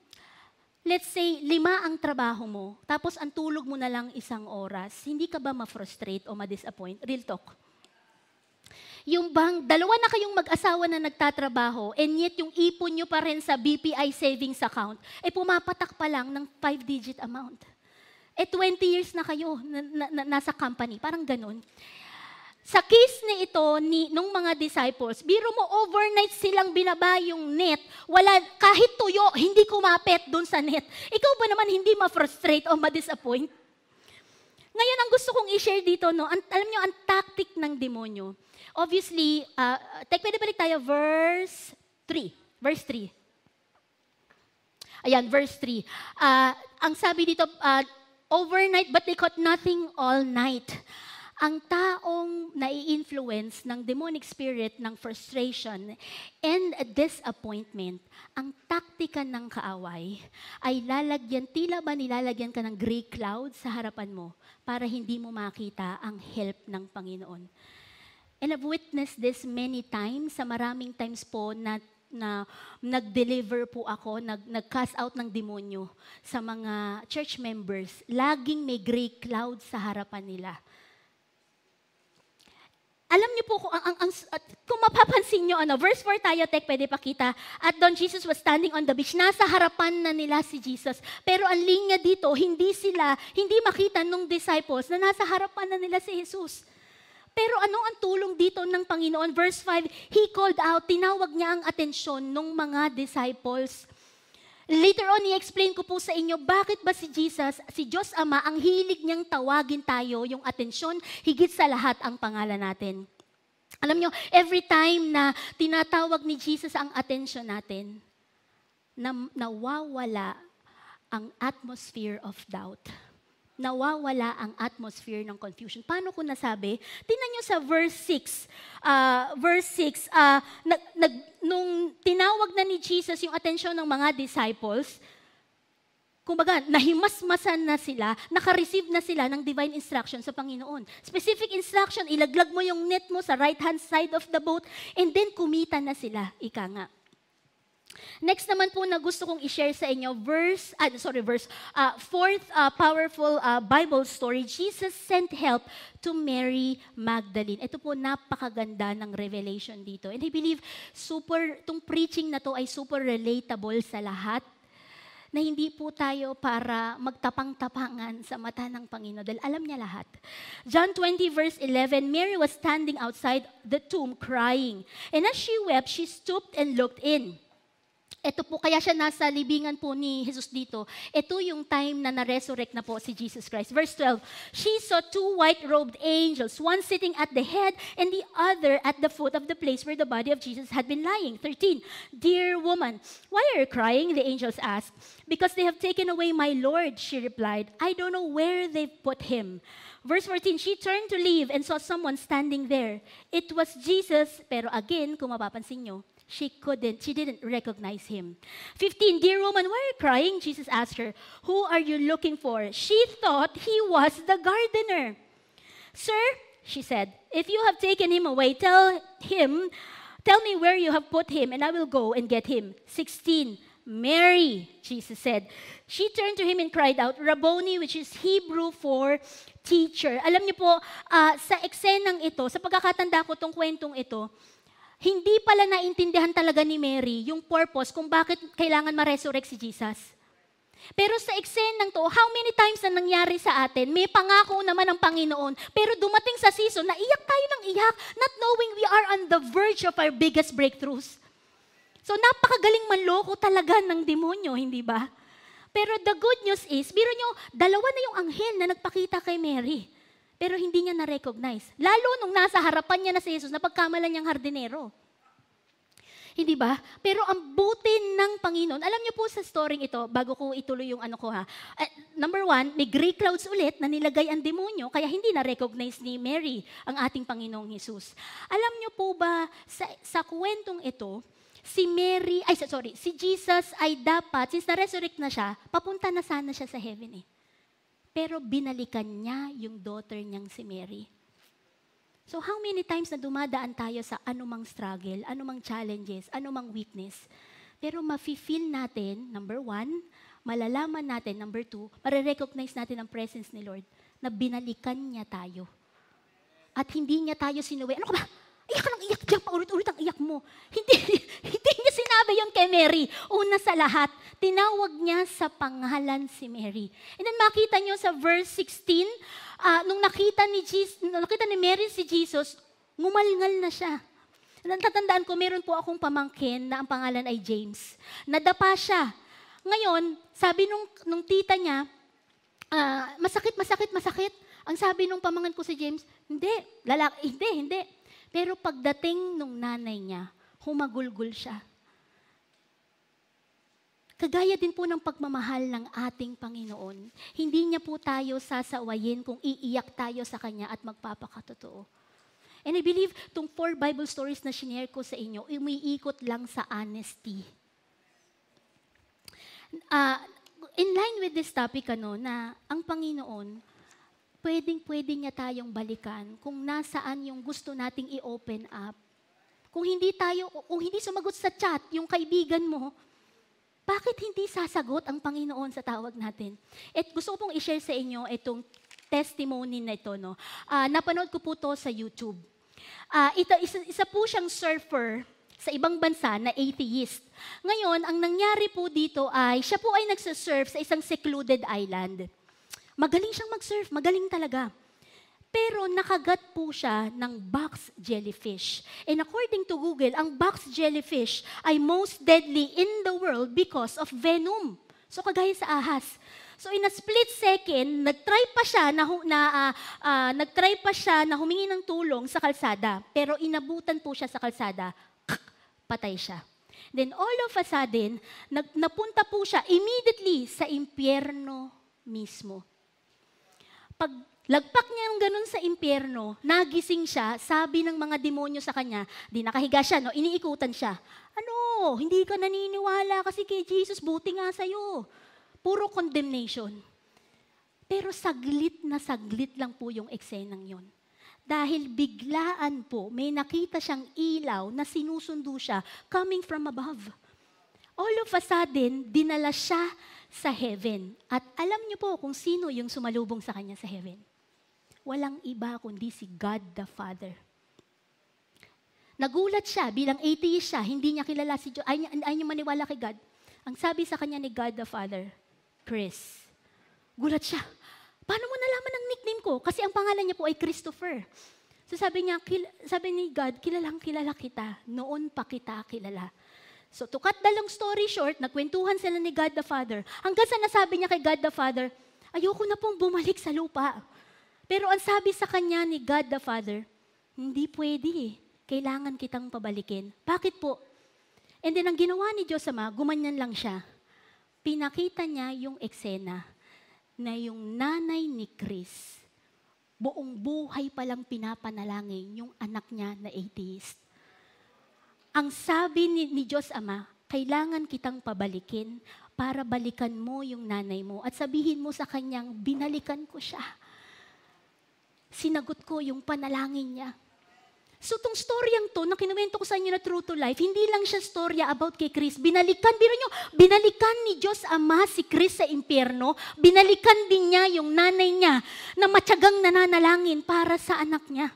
let's say, 5 ang trabaho mo, tapos ang tulog mo na lang 1 oras, hindi ka ba ma-frustrate o ma-disappoint? Real talk. Yung bang, 2 na kayong mag-asawa na nagtatrabaho, and yet yung ipon nyo pa rin sa BPI savings account, pumapatak pa lang ng 5-digit amount. 20 years na kayo nasa company, parang ganun. Sa case ni ito, nung mga disciples, biro mo, overnight silang binaba yung net. Wala, kahit tuyo, hindi kumapit doon sa net. Ikaw ba naman hindi ma-frustrate o ma-disappoint? Ngayon, ang gusto kong i-share dito, no, alam nyo, ang tactic ng demonyo. Obviously, pwede balik tayo, verse 3. Verse 3. Ayan, verse 3. Ang sabi dito, overnight, but they caught nothing all night. Ang taong nai-influence ng demonic spirit ng frustration and disappointment, ang taktika ng kaaway ay tila ba nilalagyan ka ng gray cloud sa harapan mo para hindi mo makita ang help ng Panginoon. And I've witnessed this many times, sa maraming times po na nag-deliver po ako, nag-cast out ng demonyo sa mga church members. Laging may gray cloud sa harapan nila. Alam niyo po, kung mapapansin niyo, verse 4 tayo, pwede pakita. At doon Jesus was standing on the beach. Nasa harapan na nila si Jesus. Pero ang linya dito, hindi makita nung disciples na nasa harapan na nila si Jesus. Pero ano ang tulong dito ng Panginoon? Verse 5, He called out, tinawag niya ang atensyon ng mga disciples. Later on, i-explain ko po sa inyo, bakit ba si Jesus, si Diyos Ama, ang hilig niyang tawagin tayo, yung atensyon, higit sa lahat ang pangalan natin. Alam niyo, every time na tinatawag ni Jesus ang atensyon natin, nawawala ang atmosphere of doubt. Nawawala ang atmosphere ng confusion. Paano ko nasabi? Tingnan niyo sa verse 6. Nung tinawag na ni Jesus yung atensyon ng mga disciples, kumbaga, nahimasmasan na sila, naka-receive na sila ng divine instruction sa Panginoon. Specific instruction, ilaglag mo yung net mo sa right-hand side of the boat, and then kumita na sila, ika nga. Next naman po na gusto kong i-share sa inyo, fourth powerful Bible story, Jesus sent help to Mary Magdalene. Ito po, napakaganda ng revelation dito. And I believe, itong preaching na to ay super relatable sa lahat, na hindi po tayo para magtapang-tapangan sa mata ng Panginoon, dahil alam niya lahat. John 20 verse 11, Mary was standing outside the tomb crying. And as she wept, she stooped and looked in. Ito po, kaya siya nasa libingan po ni Jesus dito. Ito yung time na na-resurrect na po si Jesus Christ. Verse 12, she saw two white-robed angels, one sitting at the head and the other at the foot of the place where the body of Jesus had been lying. 13, dear woman, why are you crying? The angels asked. Because they have taken away my Lord, she replied. I don't know where they've put him. Verse 14, she turned to leave and saw someone standing there. It was Jesus, pero again, kung mapapansin nyo, she didn't recognize him. 15, dear woman, why are you crying? Jesus asked her, who are you looking for? She thought he was the gardener. Sir, she said, if you have taken him away, tell me where you have put him, and I will go and get him. 16, Mary, Jesus said. She turned to him and cried out, Rabboni, which is Hebrew for teacher. Alam niyo po, sa eksenang ito, sa pagkakatanda ko tong kwentong ito, hindi pala naintindihan talaga ni Mary yung purpose kung bakit kailangan ma-resurrect si Jesus. Pero sa eksenang to, how many times na nangyari sa atin, may pangako naman ng Panginoon, pero dumating sa season na iyak tayo ng iyak, not knowing we are on the verge of our biggest breakthroughs. So napakagaling manloko talaga ng demonyo, hindi ba? Pero the good news is, biro nyo, dalawa na yung anghel na nagpakita kay Mary. Pero hindi niya na-recognize. Lalo nung nasa harapan niya na si Jesus, napagkamalan niyang hardinero. Hindi ba? Pero ang buti ng Panginoon, alam niyo po sa story ito, bago ko ituloy yung ano ko ha, number one, may gray clouds ulit na nilagay ang demonyo, kaya hindi na-recognize ni Mary ang ating Panginoong Jesus. Alam niyo po ba, sa kwentong ito, si Jesus ay dapat, since na-resurrect na siya, papunta na sana siya sa heaven eh. Pero binalikan niya yung daughter niyang si Mary. So how many times na dumadaan tayo sa anumang struggle, anumang challenges, anumang weakness, pero mafe-feel natin, number one, malalaman natin, number two, marirecognize natin ang presence ni Lord, na binalikan niya tayo. At hindi niya tayo sinuwi. Ano ka ba? Iyak ka ng iyak, paulit-ulit ang iyak mo. Hindi niya sinabi yun kay kay Mary? Una sa lahat, tinawag niya sa pangalan si Mary. And then makita niyo sa verse 16, nung nakita ni Mary si Jesus, ngumalngal na siya. Natatandaan ko, meron po akong pamangkin na ang pangalan ay James. Nadapa siya. Ngayon, sabi nung tita niya, masakit. Ang sabi nung pamangkin ko si James, hindi. Pero pagdating nung nanay niya, humagulgol siya. Kagaya din po ng pagmamahal ng ating Panginoon, hindi niya po tayo sasawayin kung iiyak tayo sa Kanya at magpapakatotoo. And I believe, itong 4 Bible stories na shinare ko sa inyo, umiikot lang sa honesty. In line with this topic, na ang Panginoon, pwedeng niya tayong balikan kung nasaan yung gusto nating i-open up. Kung hindi sumagot sa chat yung kaibigan mo, bakit hindi sasagot ang Panginoon sa tawag natin? At gusto ko pong i-share sa inyo itong testimony na ito. Napanood ko po to sa YouTube. Isa po siyang surfer sa ibang bansa na atheist. Ngayon, ang nangyari po dito ay, siya po ay nagsasurf sa isang secluded island. Magaling siyang mag-surf, magaling talaga. Pero nakagat po siya ng box jellyfish. And according to Google, ang box jellyfish ay most deadly in the world because of venom. So kagaya sa ahas. So in a split second, nagtry pa siya na humingi ng tulong sa kalsada. Pero inabutan po siya sa kalsada, patay siya. Then all of a sudden, napunta po siya immediately sa impyerno mismo. Pag lagpak niya ng ganun sa impyerno, nagising siya, sabi ng mga demonyo sa kanya, di nakahiga siya, iniikutan siya. Hindi ka naniniwala kasi kay Jesus, buti nga sa'yo. Puro condemnation. Pero saglit na saglit lang po yung eksenang yon. Dahil biglaan po, may nakita siyang ilaw na sinusundo siya coming from above. All of a sudden, dinala siya sa heaven. At alam niyo po kung sino yung sumalubong sa kanya sa heaven. Walang iba kundi si God the Father. Nagulat siya, bilang atheist siya, hindi niya kilala si Diyos, ayaw niya maniwala kay God. Ang sabi sa kanya ni God the Father, Chris. Gulat siya. Paano mo nalaman ang nickname ko? Kasi ang pangalan niya po ay Christopher. So sabi ni God, kilalang kilala kita, noon pa kita kilala. So to cut the long story short, nagkwentuhan sila ni God the Father. Hanggang sa nasabi niya kay God the Father, ayoko na pong bumalik sa lupa. Pero ang sabi sa kanya ni God the Father, hindi pwede. Kailangan kitang pabalikin. Bakit po? And then ang ginawa ni Diyos Ama, gumanyan lang siya. Pinakita niya yung eksena na yung nanay ni Chris, buong buhay palang pinapanalangin yung anak niya na atheist. Ang sabi ni Diyos Ama, kailangan kitang pabalikin para balikan mo yung nanay mo at sabihin mo sa kanyang, binalikan ko siya. Sinagot ko yung panalangin niya. So, itong storyang to, na kinuwento ko sa inyo na true to life, hindi lang siya storya about kay Chris. Binalikan ni Diyos Ama si Chris sa impyerno, binalikan din niya yung nanay niya na matyagang nananalangin para sa anak niya.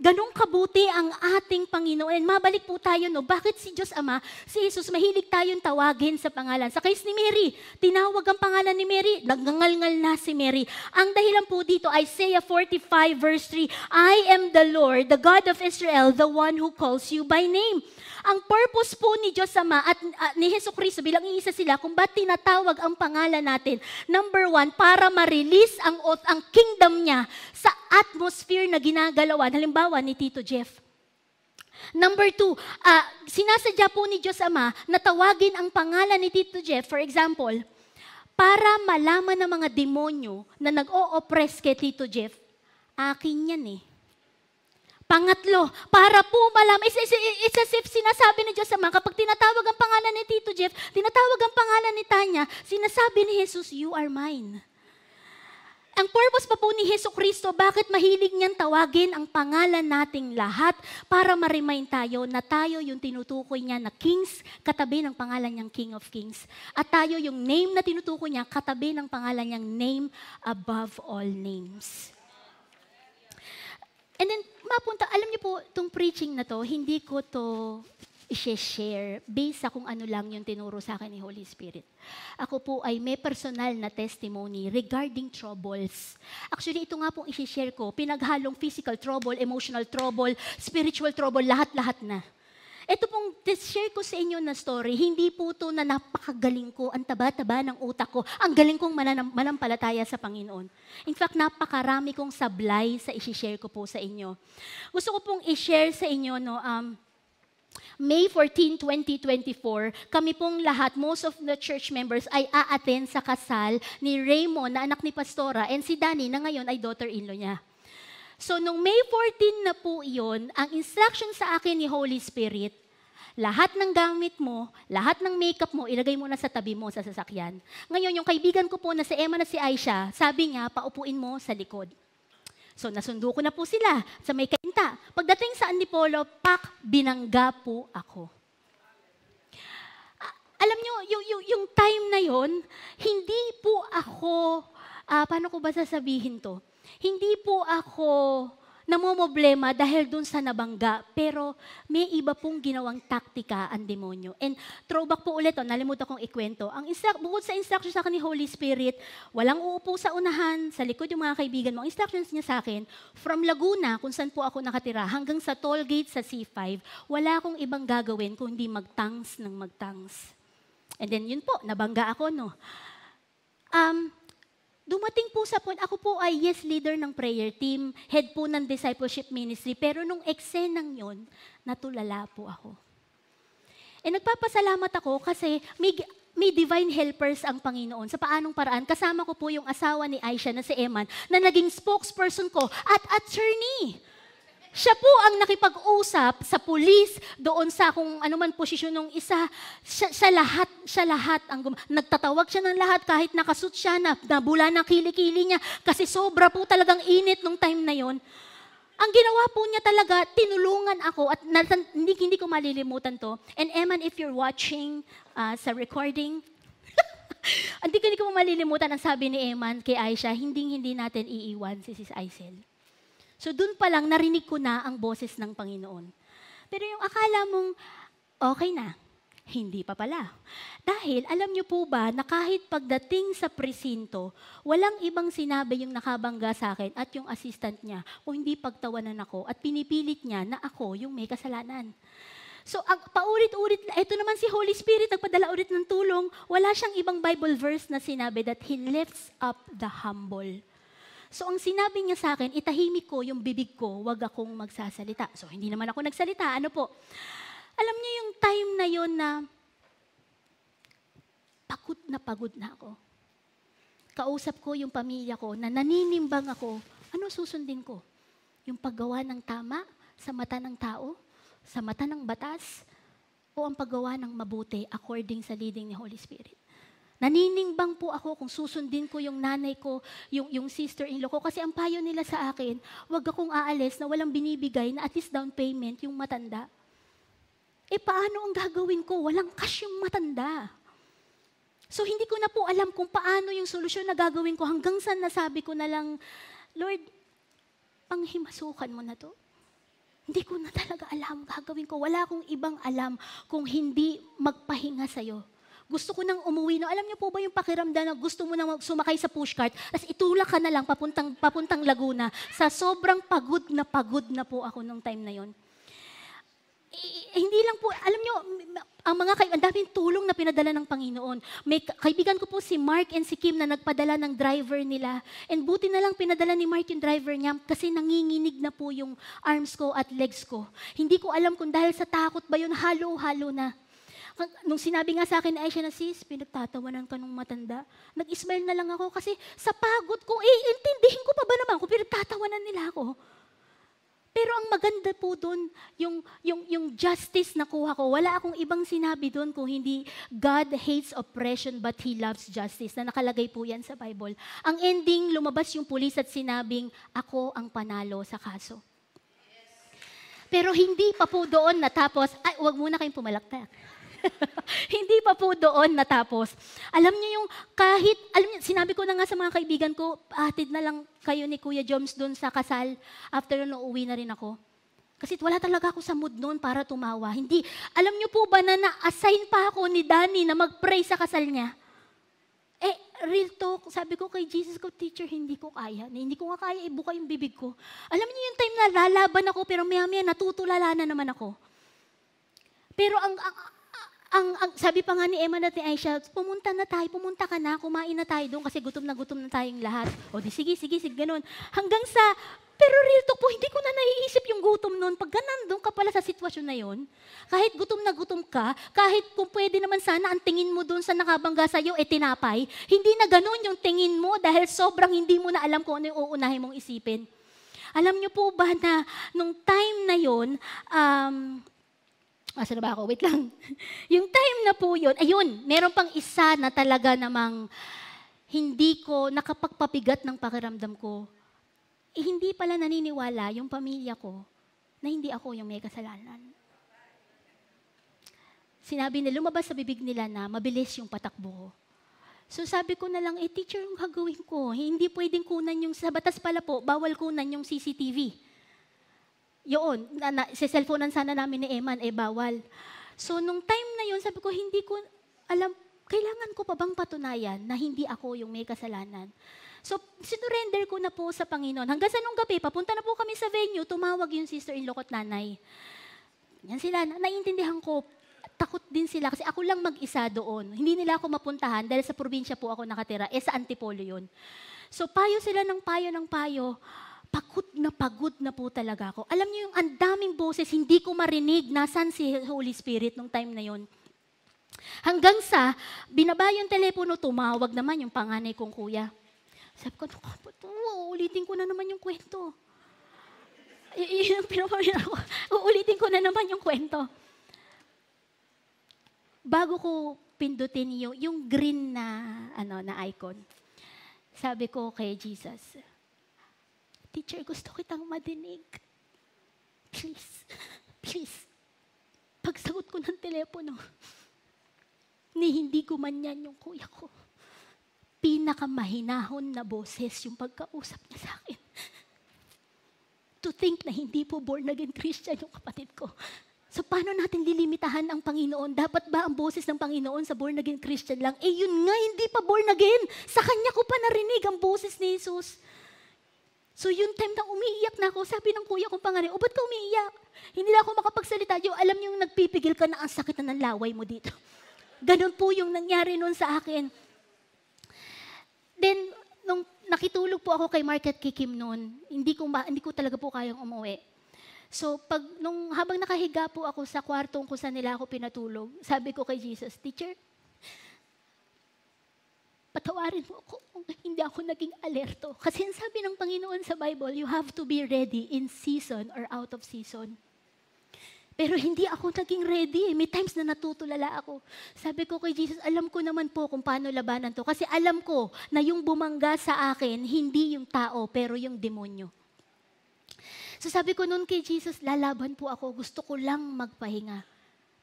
Ganong kabuti ang ating Panginoon. Mabalik po tayo, bakit si Diyos Ama, si Jesus, mahilig tayong tawagin sa pangalan. Sa case ni Mary, tinawag ang pangalan ni Mary, nagngangal na si Mary. Ang dahilan po dito, Isaiah 45 verse 3, I am the Lord, the God of Israel, the one who calls you by name. Ang purpose po ni Diyos Ama at ni Jesucristo bilang iisa sila kung ba't tinatawag ang pangalan natin. Number 1, para ma-release ang kingdom niya sa atmosphere na ginagalawan. Halimbawa ni Tito Jeff. Number 2, sinasadya po ni Diyos Ama na tawagin ang pangalan ni Tito Jeff, for example, para malaman ng mga demonyo na nag-o-oppress kay Tito Jeff, akin yan eh. Pangatlo, para po malaman, it's as if sinasabi ni Diyos Ama, kapag tinatawag ang pangalan ni Tito Jeff, tinatawag ang pangalan ni Tanya, sinasabi ni Jesus, you are mine. Ang purpose pa po ni Jesucristo, bakit mahilig niyang tawagin ang pangalan nating lahat para ma-remind tayo na tayo yung tinutukoy niya na kings, katabi ng pangalan niyang King of Kings. At tayo yung name na tinutukoy niya, katabi ng pangalan niyang name above all names. And then, alam niyo po, itong preaching na to, hindi ko to i-share based sa kung ano lang yung tinuro sa akin ni Holy Spirit. Ako po ay may personal na testimony regarding troubles. Actually, ito nga pong i-share ko, pinaghalong physical trouble, emotional trouble, spiritual trouble, lahat-lahat na. Ito pong share ko sa inyo na story, hindi po ito na napakagaling ko, ang taba-taba ng utak ko, ang galing kong manampalataya sa Panginoon. In fact, napakarami kong sablay sa i-share ko po sa inyo. Gusto ko pong i-share sa inyo, May 14, 2024, kami pong lahat, most of the church members ay a-attend sa kasal ni Raymond na anak ni Pastora and si Danny na ngayon ay daughter-in-law niya. So, nung May 14 na po iyon, ang instruction sa akin ni Holy Spirit, lahat ng gamit mo, lahat ng makeup mo, ilagay mo na sa tabi mo sa sasakyan. Ngayon, yung kaibigan ko po na si Emma na si Aisha, sabi niya, paupuin mo sa likod. So, nasundo ko na po sila sa may kainta. Pagdating sa Antipolo, binangga po ako. Alam nyo, yung time na yon, hindi po ako, paano ko ba sasabihin to? Hindi po ako namomoblema dahil dun sa nabangga, pero may iba pong ginawang taktika ang demonyo. And throwback po ulit, nalimutan kong ikwento. Bukod sa instruction sa akin ni Holy Spirit, walang uupo sa unahan, sa likod yung mga kaibigan mo. Ang instructions niya sa akin, from Laguna, kung saan po ako nakatira, hanggang sa toll gate sa C5, wala akong ibang gagawin kung hindi magtangs ng magtangs. And then yun po, nabangga ako, dumating po sa point, ako po ay leader ng prayer team, head po ng discipleship ministry, pero nung eksenang yon, natulala po ako. Nagpapasalamat ako kasi may divine helpers ang Panginoon. Sa paanong paraan, kasama ko po yung asawa ni Aisha na si Eman, na naging spokesperson ko at attorney. Siya po ang nakipag-usap sa pulis doon sa kung anuman posisyon ng isa. Siya lahat. Nagtatawag siya ng lahat kahit nakasuot siya, nabula ng kilikili niya kasi sobra po talagang init nung time na yon. Ang ginawa po niya talaga, tinulungan ako at hindi ko malilimutan to. And Eman, if you're watching sa recording, hindi ko malilimutan ang sabi ni Eman kay Aisha, hindi natin iiwan si Sis Aisel. So dun pa lang narinig ko na ang boses ng Panginoon. Pero yung akala mong okay na, hindi pa pala. Dahil alam niyo po ba na kahit pagdating sa presinto, walang ibang sinabi yung nakabangga sa akin at yung assistant niya kung hindi pagtawanan ako at pinipilit niya na ako yung may kasalanan. So paulit-ulit, ito naman si Holy Spirit, nagpadala ulit ng tulong. Wala siyang ibang Bible verse na sinabi that He lifts up the humble. So ang sinabi niya sa akin, itahimik ko yung bibig ko, wag akong magsasalita. So hindi naman ako nagsalita. Ano po? Alam niyo yung time na yon na pagod na ako. Kausap ko yung pamilya ko na naninimbang ako, ano susundin ko? Yung paggawa ng tama sa mata ng tao, sa mata ng batas, o ang paggawa ng mabuti according sa leading ni Holy Spirit? Naninimbang po ako kung susundin ko yung nanay ko, yung sister-in-law ko. Kasi ang payo nila sa akin, wag akong aalis na walang binibigay na at least down payment yung matanda. Paano ang gagawin ko? Walang cash yung matanda. So hindi ko na po alam kung paano yung solusyon na gagawin ko hanggang sa nasabi ko na lang, Lord, panghimasukan mo na to. Hindi ko na talaga alam gagawin ko. Wala akong ibang alam kung hindi magpahinga sa'yo. Gusto ko nang umuwi. No? Alam niyo po ba yung pakiramdam na gusto mo nang sumakay sa pushcart, tapos itulak ka na lang papuntang Laguna. Sa sobrang pagod na po ako nung time na yon. Hindi lang po, alam niyo, ang daming tulong na pinadala ng Panginoon. May kaibigan ko po si Mark and si Kim na nagpadala ng driver nila. And buti na lang pinadala ni Mark yung driver niya kasi nanginginig na po yung arms ko at legs ko. Hindi ko alam kung dahil sa takot ba yun, halo-halo na. Nung sinabi nga sa akin ni Aisha na, sis, pinagtatawanan ka nung matanda. Nag-smile na lang ako kasi sa pagod ko, intindihin ko pa ba naman kung pinagtatawanan nila ako? Pero ang maganda po doon, yung justice na kuha ko, wala akong ibang sinabi doon kung hindi God hates oppression but He loves justice, na nakalagay po yan sa Bible. Ang ending, lumabas yung pulis at sinabing, ako ang panalo sa kaso. Pero hindi pa po doon natapos, wag muna kayong pumalakpak. Hindi pa po doon natapos. Alam niyo yung sinabi ko na nga sa mga kaibigan ko, atid na lang kayo ni Kuya Joms doon sa kasal. After nun, uuwi na rin ako. Kasi wala talaga ako sa mood noon para tumawa. Hindi. Alam niyo po ba na na-assign pa ako ni Danny na mag-pray sa kasal niya? Real talk, sabi ko kay Jesus ko, teacher, hindi ko kaya. Hindi ko nga kaya ibuka yung bibig ko. Alam niyo yung time na lalaban ako, pero maya-maya natutulala na naman ako. Pero ang sabi pa nga ni Emma at ni Aisha, pumunta ka na, kumain na tayo doon kasi gutom na tayong lahat. O di sige, ganun. Hanggang sa, pero real talk po, hindi ko na naiisip yung gutom noon. Pagka nandun ka pala sa sitwasyon na yon, kahit gutom na gutom ka, kahit kung pwede naman sana ang tingin mo doon sa nakabangga sa'yo, tinapay, hindi na ganun yung tingin mo dahil sobrang hindi mo na alam kung ano yung uunahin mong isipin. Alam niyo po ba na nung time na yon, asa na ba ako? Wait lang. Yung time na po yun, ayun, meron pang isa na talaga namang hindi ko nakapagpapigat ng pakiramdam ko. Hindi pala naniniwala yung pamilya ko na hindi ako yung may kasalanan. Sinabi na lumabas sa bibig nila na mabilis yung patakbo ko. So sabi ko na lang, teacher, yung gagawin ko, hindi pwedeng kunan yung, sa batas pala po, bawal kunan yung CCTV. Yun, sa cellphone sana namin ni Eman, bawal. So nung time na yun, sabi ko, hindi ko alam, kailangan ko pa bang patunayan na hindi ako yung may kasalanan? So, sinurrender ko na po sa Panginoon. Hanggang sa nung gabi, papunta na po kami sa venue, tumawag yung sister-in-law ko't nanay. Yan sila, naiintindihan ko, takot din sila kasi ako lang mag-isa doon. Hindi nila ako mapuntahan dahil sa probinsya po ako nakatira, sa Antipolo yun. So, payo sila ng payo, pagod na po talaga ako. Alam niyo yung ang daming boses, hindi ko marinig nasan si Holy Spirit nung time na yun. Hanggang sa, binaba yung telepono, tumawag naman yung panganay kong kuya. Sabi ko, uulitin ko na naman yung kwento. Yun ang pinapamilya ko. Uulitin ko na naman yung kwento. Bago ko pindutin yung green na icon, sabi ko kay Jesus, teacher, gusto kitang madinig. Please. Pagsagot ko ng telepono, hindi gumanyan yung kuya ko. Pinakamahinahon na boses yung pagkausap niya sa akin. To think na hindi po born again Christian yung kapatid ko. So paano natin lilimitahan ang Panginoon? Dapat ba ang boses ng Panginoon sa born again Christian lang? Yun nga, hindi pa born again. Sa kanya ko pa narinig ang boses ni Jesus. So yung time na umiiyak na ako, sabi ng kuya kong panganay, ba't ka umiiyak? Hindi na ako makapagsalita. Alam niyo yung nagpipigil ka na ang sakit na ng laway mo dito. Ganon po yung nangyari noon sa akin. Then, nung nakitulog po ako kay Market Kikim noon, hindi ko talaga po kayang umuwi. So, habang nakahiga po ako sa kwartong kung saan nila ako pinatulog, sabi ko kay Jesus, teacher, patawarin mo ako kung hindi ako naging alerto. Kasi sabi ng Panginoon sa Bible, you have to be ready in season or out of season. Pero hindi ako naging ready. May times na natutulala ako. Sabi ko kay Jesus, alam ko naman po kung paano labanan to. Kasi alam ko na yung bumangga sa akin, hindi yung tao, pero yung demonyo. So sabi ko noon kay Jesus, lalaban po ako. Gusto ko lang magpahinga.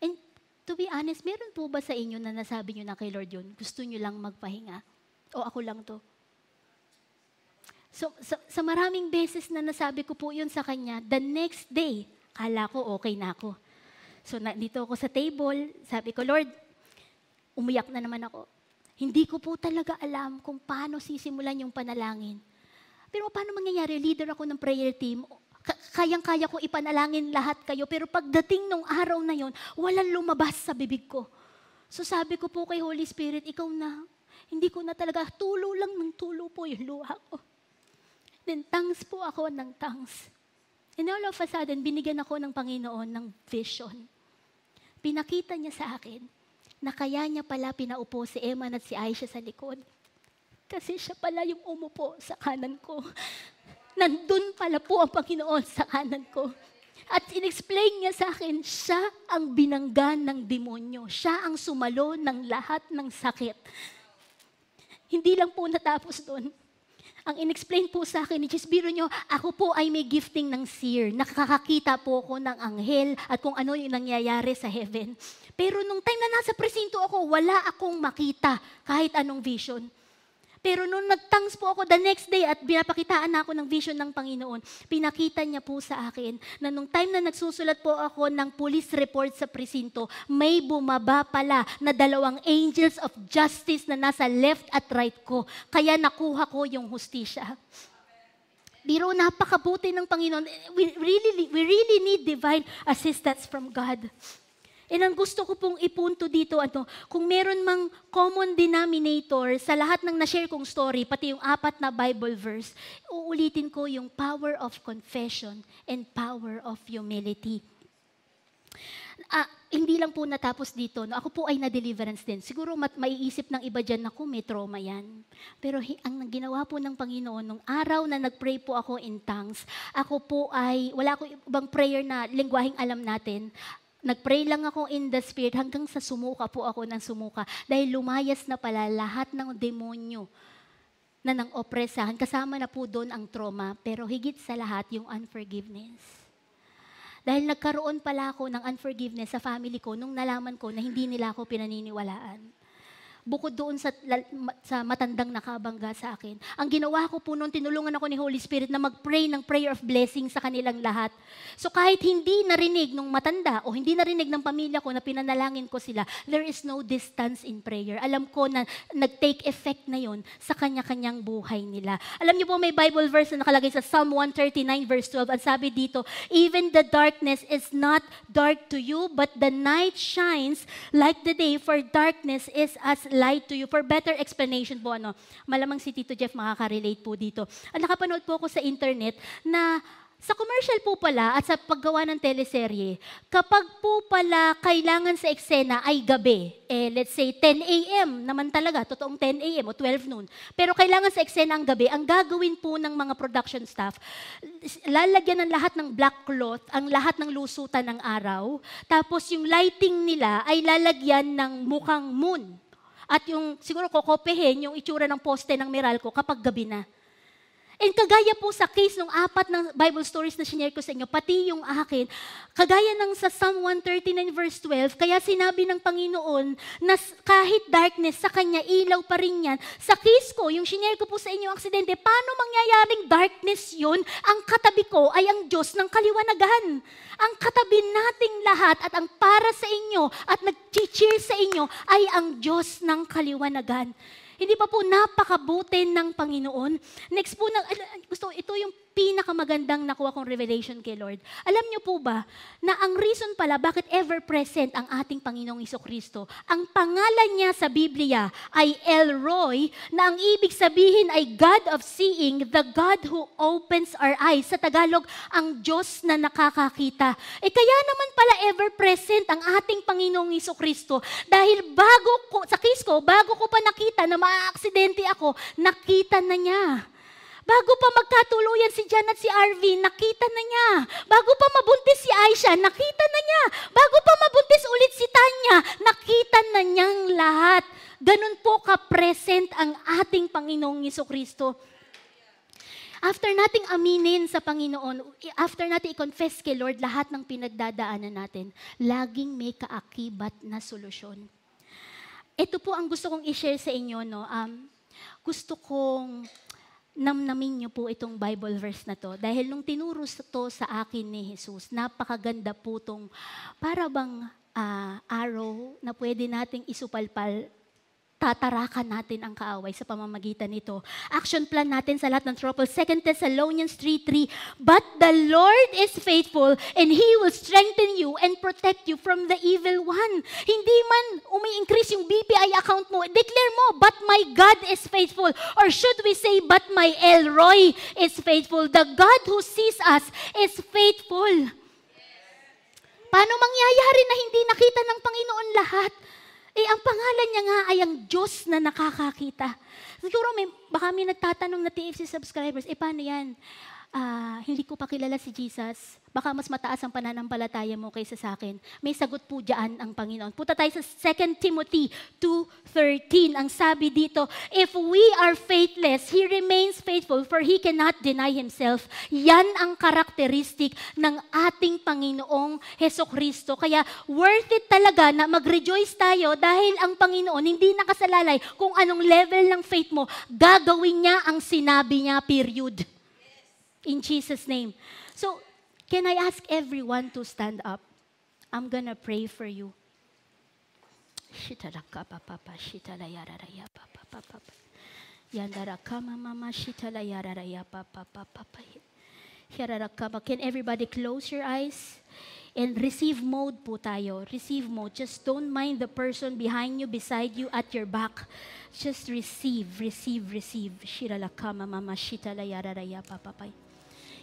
And to be honest, meron po ba sa inyo na nasabi nyo na kay Lord yun? Gusto nyo lang magpahinga? O ako lang to? So sa maraming beses na nasabi ko po yun sa Kanya, the next day, kala ko okay na ako. So dito ako sa table, sabi ko, Lord, umiyak na naman ako. Hindi ko po talaga alam kung paano sisimulan yung panalangin. Pero paano mangyayari? Leader ako ng prayer team. Kayang-kaya ko ipanalangin lahat kayo. Pero pagdating nung araw na yon, walang lumabas sa bibig ko. So sabi ko po kay Holy Spirit, ikaw na. Hindi ko na talaga, tulo lang ng tulo po yung luha ko. Then tongues po ako ng tongues. And all of a sudden, binigyan ako ng Panginoon ng vision. Pinakita niya sa akin na kaya niya pala pinaupo si Eman at si Aisha sa likod. Kasi siya pala yung umupo sa kanan ko. Nandun pala po ang Panginoon sa kanan ko. At in-explain niya sa akin, siya ang binangga ng demonyo. Siya ang sumalo ng lahat ng sakit. Hindi lang po natapos doon. Ang in-explain po sa akin, just biro nyo, ako po ay may gifting ng seer. Nakakakita po ako ng anghel at kung ano yung nangyayari sa heaven. Pero nung time na nasa presinto ako, wala akong makita kahit anong vision. Pero nung nag-tongues po ako the next day at binapakitaan na ako ng vision ng Panginoon, pinakita niya po sa akin na nung time na nagsusulat po ako ng police report sa presinto, may bumaba pala na 2 angels of justice na nasa left at right ko. Kaya nakuha ko yung hustisya. Biro, napakabuti ng Panginoon. We really need divine assistance from God. And ang gusto ko pong ipunto dito, kung meron mang common denominator sa lahat ng na-share kong story, pati yung 4 na Bible verse, uulitin ko yung power of confession and power of humility. Hindi lang po natapos dito. No? Ako po ay na-deliverance din. Siguro maiisip ng iba dyan, naku, may trauma yan. Pero ang ginawa po ng Panginoon, nung araw na nag-pray po ako in tongues, ako po ay, wala ko ibang prayer na lingwaheng alam natin. Nag-pray lang ako in the Spirit hanggang sa sumuka po ako ng sumuka. Dahil lumayas na pala lahat ng demonyo na nang opresahan. Kasama na po doon ang trauma. Pero higit sa lahat, yung unforgiveness. Dahil nagkaroon pala ako ng unforgiveness sa family ko nung nalaman ko na hindi nila ako pinaniniwalaan. Bukod doon sa matandang nakabangga sa akin. Ang ginawa ko po noon, tinulungan ako ni Holy Spirit na mag-pray ng prayer of blessing sa kanilang lahat. So kahit hindi narinig nung matanda o hindi narinig ng pamilya ko na pinanalangin ko sila, there is no distance in prayer. Alam ko na nag-take effect na yon sa kanya-kanyang buhay nila. Alam niyo po, may Bible verse na nakalagay sa Psalm 139 verse 12. Ang sabi dito, even the darkness is not dark to you, but the night shines like the day, for darkness is as light to you. For better explanation po, malamang si Tito Jeff makaka-relate po dito. At nakapanood po ako sa internet na sa commercial po pala at sa paggawa ng teleserye, kapag po pala kailangan sa eksena ay gabi, let's say 10 a.m. naman talaga, totoong 10 a.m. o 12 noon. Pero kailangan sa eksena ang gabi, ang gagawin po ng mga production staff, lalagyan ng lahat ng black cloth, ang lahat ng lusutan ng araw, tapos yung lighting nila ay lalagyan ng mukhang moon. At yung siguro kokopehin yung itsura ng poste ng Meralco kapag gabi na. And kagaya po sa case ng 4 ng Bible stories na sinare ko sa inyo, pati yung akin, kagaya ng sa Psalm 139 verse 12, kaya sinabi ng Panginoon na kahit darkness, sa Kanya ilaw pa rin yan. Sa case ko, yung sinare ko po sa inyo aksidente, paano mangyayaring darkness yun? Ang katabi ko ay ang Diyos ng kaliwanagan. Ang katabi nating lahat at ang para sa inyo at nag-cheer sa inyo ay ang Diyos ng kaliwanagan. Hindi pa po napakabuti ng Panginoon? Next po, ito yung pinakamagandang nakuha kong revelation kay Lord. Alam niyo po ba na ang reason pala bakit ever-present ang ating Panginoong Jesucristo, ang pangalan niya sa Biblia ay El Roi, na ang ibig sabihin ay God of seeing, the God who opens our eyes. Sa Tagalog, ang Diyos na nakakakita. Kaya naman pala ever-present ang ating Panginoong Jesucristo dahil sa case ko, bago ko pa nakita na maaaksidente ako, nakita na niya. Bago pa magkatuluyan si Jan at si Arvin, nakita na niya. Bago pa mabuntis si Aisha, nakita na niya. Bago pa mabuntis ulit si Tanya, nakita na niyang lahat. Ganun po ka-present ang ating Panginoong Jesucristo. After nating aminin sa Panginoon, after natin i-confess kay Lord lahat ng pinagdadaanan natin, laging may kaakibat na solusyon. Ito po ang gusto kong i-share sa inyo. Gusto kong namnamin niyo po itong Bible verse na to. Dahil nung tinuro to sa akin ni Jesus, napakaganda po itong para bang arrow na pwede nating isupalpal. Tatarakan natin ang kaaway sa pamamagitan nito. Action plan natin sa lahat ng trouble. 2 Thessalonians 3:3, but the Lord is faithful and He will strengthen you and protect you from the evil one. Hindi man umi-increase yung BPI account mo, declare mo, but my God is faithful. Or should we say, but my El Roi is faithful. The God who sees us is faithful. Paano mangyayari na hindi nakita ng Panginoon lahat? Ang pangalan niya nga ay ang Diyos na nakakakita. Siguro baka may nagtatanong na TFC subscribers, paano yan? hindi ko pa kilala si Jesus, baka mas mataas ang pananampalataya mo kaysa sa akin. May sagot po dyan ang Panginoon. Punta tayo sa 2 Timothy 2:13. Ang sabi dito, if we are faithless, He remains faithful, for He cannot deny Himself. Yan ang karakteristik ng ating Panginoong Hesukristo. Kaya worth it talaga na mag-rejoice tayo dahil ang Panginoon hindi nakasalalay kung anong level ng faith mo, gagawin niya ang sinabi niya, period. In Jesus' name. So, can I ask everyone to stand up? I'm gonna pray for you. Can everybody close your eyes? And receive mode po tayo. Receive mode. Just don't mind the person behind you, beside you, at your back. Just receive, receive, receive. Shiralakama mama shitala yararaya papapay.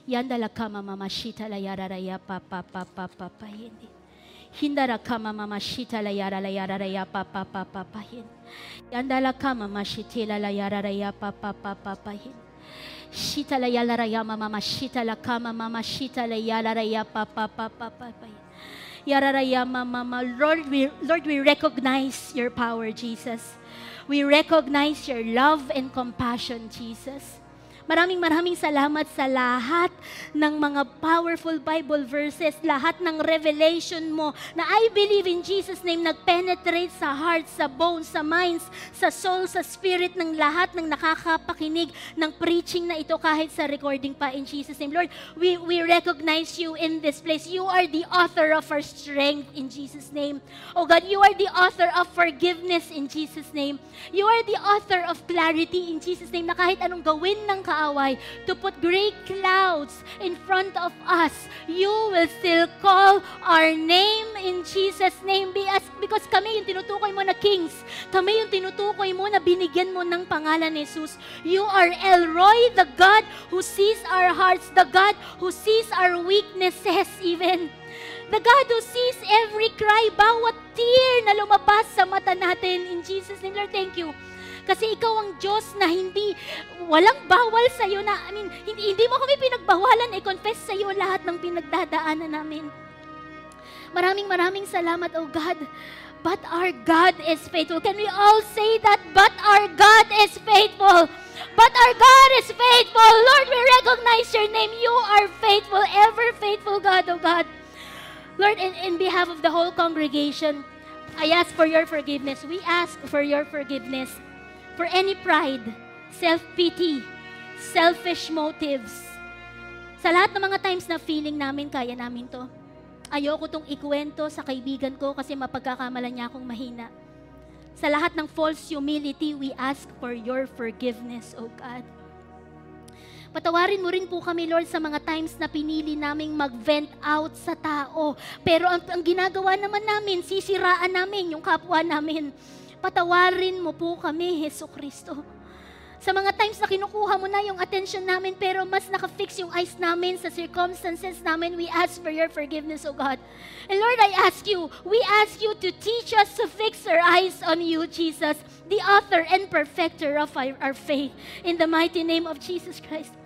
Yandala kama mama shitala yararaya papapapapapayin. Hindara kama mama shitala yararaya papapapapayin. Yandala kama mama shitila yararaya papapapapayin. Shitala yalaraya mama shitala kama mama shitala yalaraya papapapapayin. Yararaya mama, Lord, we recognize your power, Jesus. We recognize your love and compassion, Jesus. Maraming salamat sa lahat ng mga powerful Bible verses, lahat ng revelation mo na I believe in Jesus' name nag-penetrate sa heart, sa bones, sa minds, sa soul, sa spirit ng lahat ng nakakapakinig ng preaching na ito kahit sa recording pa in Jesus' name. Lord, we recognize you in this place. You are the author of our strength in Jesus' name. Oh God, you are the author of forgiveness in Jesus' name. You are the author of clarity in Jesus' name na kahit anong gawin ng kaaway, to put great clouds in front of us, you will still call our name in Jesus' name because kami yung tinutukoy mo na kings. Kami yung tinutukoy mo na binigyan mo ng pangalan ni Jesus. You are El Roy, the God who sees our hearts, the God who sees our weaknesses even. The God who sees every cry, bawat tear na lumabas sa mata natin. In Jesus' name, Lord, thank you. Kasi ikaw ang Diyos na walang bawal sa iyo na, hindi mo kami pinagbawalan, i-confess sa iyo lahat ng pinagdadaanan namin. Maraming salamat, oh God. But our God is faithful. Can we all say that? But our God is faithful. But our God is faithful. Lord, we recognize your name. You are faithful, ever faithful God, oh God. Lord, in behalf of the whole congregation, I ask for your forgiveness. We ask for your forgiveness for any pride, self-pity, selfish motives. Sa lahat ng mga times na feeling namin, kaya namin to. Ayoko tong ikwento sa kaibigan ko kasi mapagkakamalan niya akong mahina. Sa lahat ng false humility, we ask for your forgiveness, O God. Patawarin mo rin po kami, Lord, sa mga times na pinili naming mag-vent out sa tao. Pero ang ginagawa naman namin, sisiraan namin yung kapwa namin. Patawarin mo po kami, Hesukristo. Sa mga times na kinukuha mo na yung attention namin, pero mas nakafix yung eyes namin sa circumstances namin, we ask for your forgiveness, O God. And Lord, we ask you to teach us to fix our eyes on you, Jesus, the author and perfecter of our faith, in the mighty name of Jesus Christ.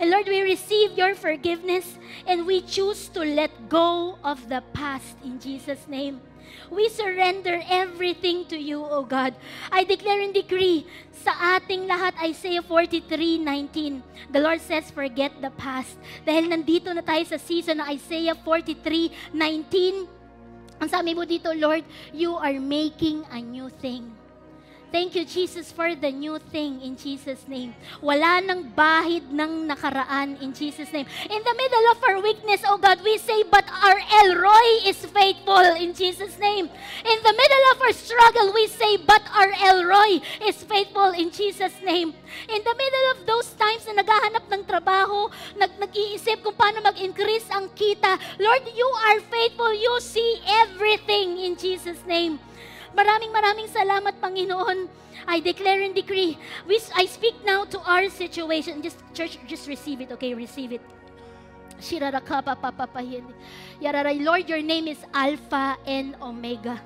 And Lord, we receive your forgiveness and we choose to let go of the past in Jesus' name. We surrender everything to you, O God. I declare and decree sa ating lahat, Isaiah 43:19. The Lord says, forget the past. Dahil nandito na tayo sa season na Isaiah 43:19. Ang sabi mo dito, Lord, you are making a new thing. Thank you, Jesus, for the new thing in Jesus' name. Wala nang bahid ng nakaraan in Jesus' name. In the middle of our weakness, oh God, we say, but our El Roy is faithful in Jesus' name. In the middle of our struggle, we say, but our El Roy is faithful in Jesus' name. In the middle of those times na naghahanap ng trabaho, nag-iisip kung paano mag-increase ang kita, Lord, you are faithful. You see everything in Jesus' name. Maraming salamat, Panginoon. I declare and decree. I speak now to our situation. Church, just receive it, okay? Receive it. Lord, your name is Alpha and Omega.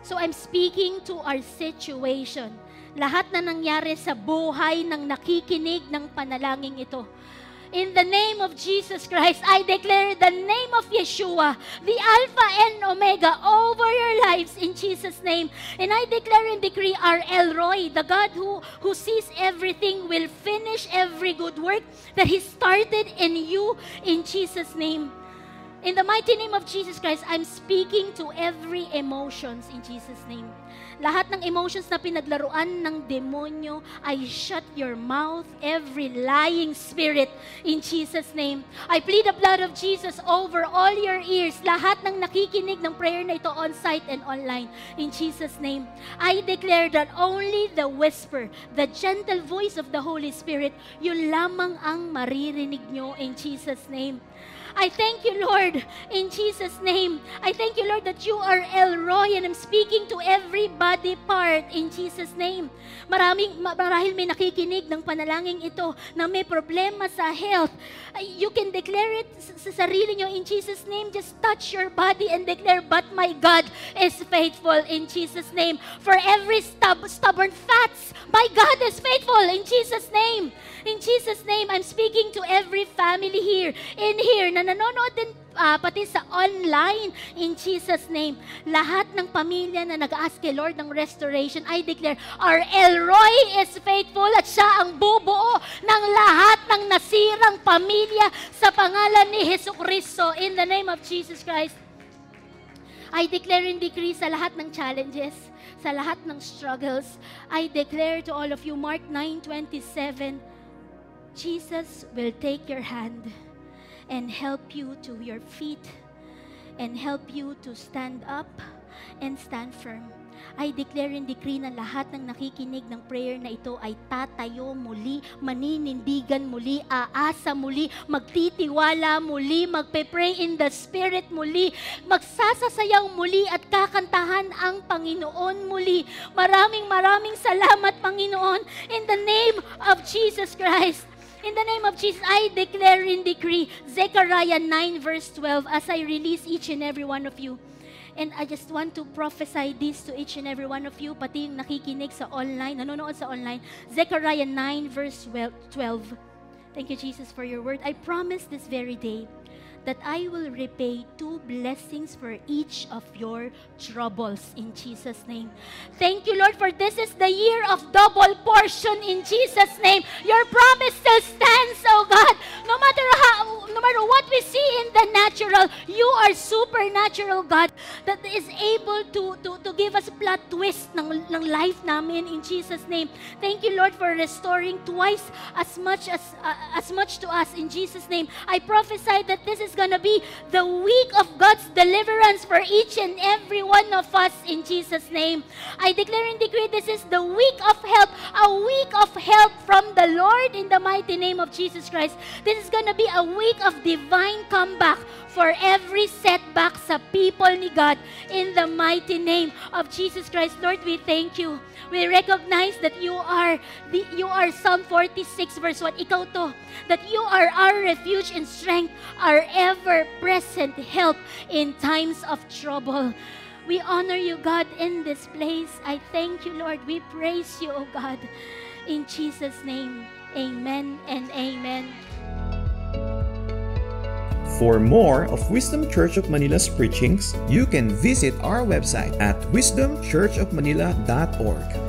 So I'm speaking to our situation. Lahat na nangyari sa buhay ng nakikinig ng panalangin ito. In the name of Jesus Christ, I declare the name of Yeshua, the Alpha and Omega, over your lives in Jesus' name. And I declare and decree our El Roy, the God who sees everything, will finish every good work that He started in you in Jesus' name. In the mighty name of Jesus Christ, I'm speaking to every emotions in Jesus' name. Lahat ng emotions na pinaglaruan ng demonyo, I shut your mouth, every lying spirit, in Jesus' name. I plead the blood of Jesus over all your ears, lahat ng nakikinig ng prayer na ito on-site and online, in Jesus' name. I declare that only the whisper, the gentle voice of the Holy Spirit, yun lamang ang maririnig nyo in Jesus' name. I thank you, Lord, in Jesus' name. I thank you, Lord, that you are El Roy, and I'm speaking to every body part in Jesus' name. Marahil may nakikinig ng panalangin ito na may problema sa health. You can declare it sa sarili nyo in Jesus' name. Just touch your body and declare, but my God is faithful in Jesus' name. For every stubborn fats, my God is faithful in Jesus' name. In Jesus' name, I'm speaking to every family here, na nanonood din pati sa online, in Jesus' name. Lahat ng pamilya na nag-ask kay Lord ng restoration, I declare, our El Roy is faithful at siya ang bubuo ng lahat ng nasirang pamilya sa pangalan ni Jesucristo, in the name of Jesus Christ. I declare and decree sa lahat ng challenges, sa lahat ng struggles, I declare to all of you, Mark 9:27, Jesus will take your hand and help you to your feet and help you to stand up and stand firm. I declare and decree na lahat ng nakikinig ng prayer na ito ay tatayo muli, maninindigan muli, aasa muli, magtitiwala muli, magpe-pray in the Spirit muli, magsasasayaw muli at kakantahan ang Panginoon muli. Maraming salamat, Panginoon, in the name of Jesus Christ. In the name of Jesus, I declare and decree Zechariah 9 verse 12 as I release each and every one of you. And I just want to prophesy this to each and every one of you, pati yung nakikinig sa online, nanonood sa online. Zechariah 9 verse 12. Thank you, Jesus, for your word. I promise this very day that I will repay 2 blessings for each of your troubles in Jesus' name. Thank you, Lord, for this is the year of double portion in Jesus' name. Your promise still stands, oh God. No matter what we see in the natural, you are supernatural God that is able to give us plot twist ng life namin in Jesus' name. Thank you, Lord, for restoring twice as much to us in Jesus' name. I prophesy that this is gonna be the week of God's deliverance for each and every one of us in Jesus' name. I declare and decree this is the week of help, a week of help from the Lord in the mighty name of Jesus Christ. This is gonna be a week of divine comeback for every setback sa people ni God in the mighty name of Jesus Christ. Lord, we thank you. We recognize that you are Psalm 46 verse 1. Ikaw to, that you are our refuge and strength, our ever-present help in times of trouble. We honor you, God, in this place. I thank you, Lord. We praise you, oh God. In Jesus' name, amen and amen. For more of Wisdom Church of Manila's preachings, you can visit our website at wisdomchurchofmanila.org.